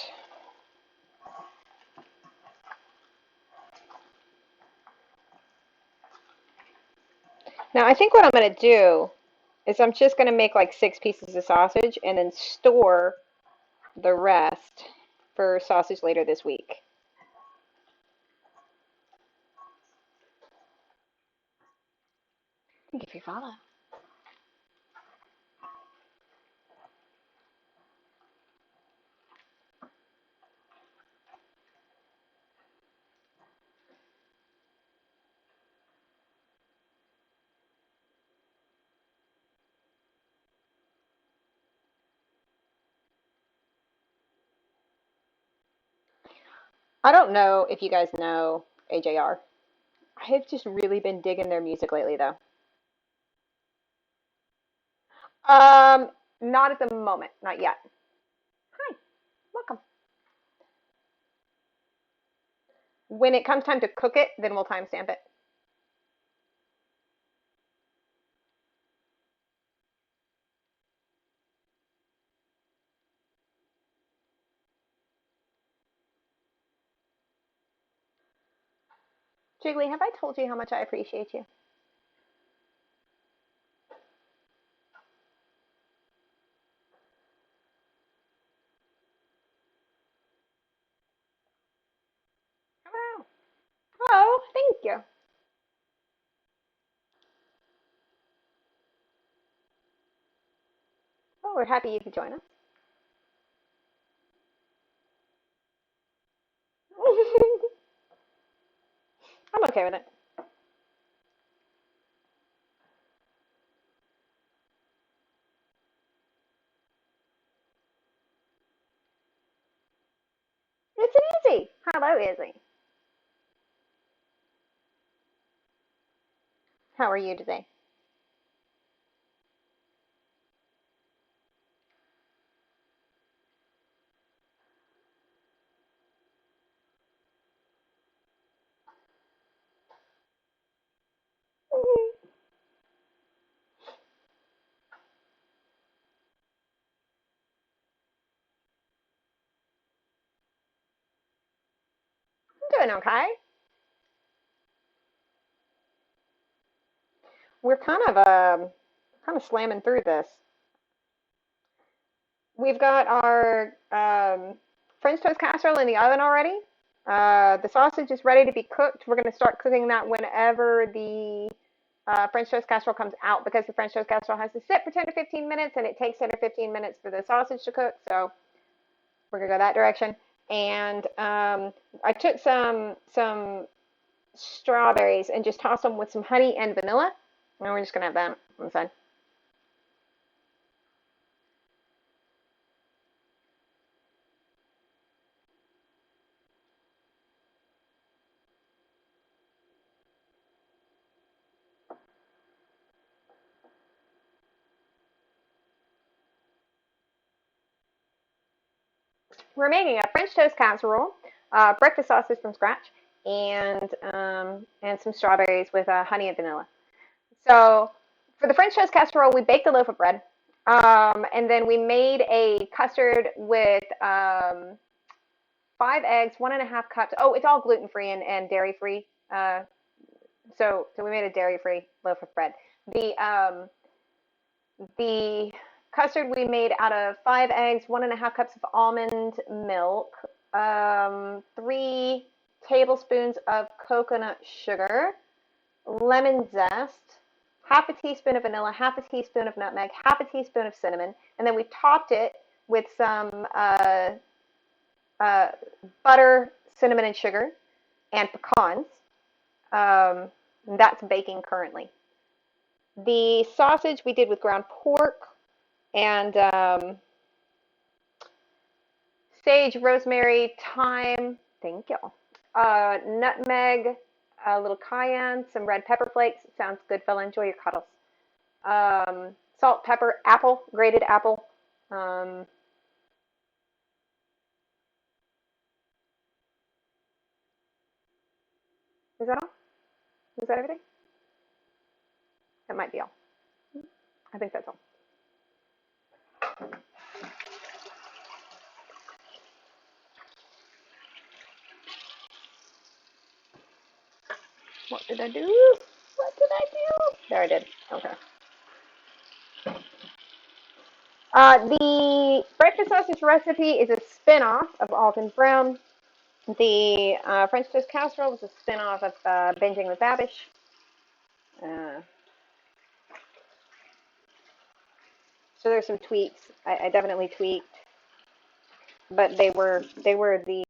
Now I think what I'm going to do is I'm just going to make like 6 pieces of sausage and then store the rest for sausage later this week. Thank you for your follow. I don't know if you guys know AJR. I have just really been digging their music lately, though. Um, Not at the moment, not yet. Hi, welcome. When it comes time to cook it, then we'll timestamp it. Jiggly, have I told you how much I appreciate you? Hello. Oh, thank you. Oh, we're happy you could join us. I'm okay with it. It's Izzy. Hello, Izzy. How are you today? I'm doing okay. We're kind of slamming through this. We've got our French toast casserole in the oven already. The sausage is ready to be cooked. We're going to start cooking that whenever the French toast casserole comes out because the French toast casserole has to sit for 10 to 15 minutes and it takes 10 to 15 minutes for the sausage to cook. So we're going to go that direction. And I took some strawberries and just tossed them with some honey and vanilla. And we're just going to have that on the side. we're making a French toast casserole, breakfast sausage from scratch, and some strawberries with honey and vanilla. So for the French toast casserole, we baked a loaf of bread, and then we made a custard with 5 eggs, 1.5 cups. Oh, it's all gluten free and dairy free. So we made a dairy free loaf of bread. The custard we made out of 5 eggs, 1.5 cups of almond milk, 3 tablespoons of coconut sugar, lemon zest, half a teaspoon of vanilla, half a teaspoon of nutmeg, half a teaspoon of cinnamon, and then we topped it with some butter, cinnamon, and sugar, and pecans. That's baking currently. The sausage we did with ground pork and sage, rosemary, thyme, thank you, nutmeg, a little cayenne, some red pepper flakes. Sounds good, fella. Enjoy your cuddles. Salt, pepper, apple, grated apple. Is that all? Is that everything? That might be all. I think that's all. What did I do? What did I do? There I did. Okay. The breakfast sausage recipe is a spin-off of Alton Brown. The French toast casserole was a spin-off of Binging with Babish. So there's some tweaks. I definitely tweaked, but they were the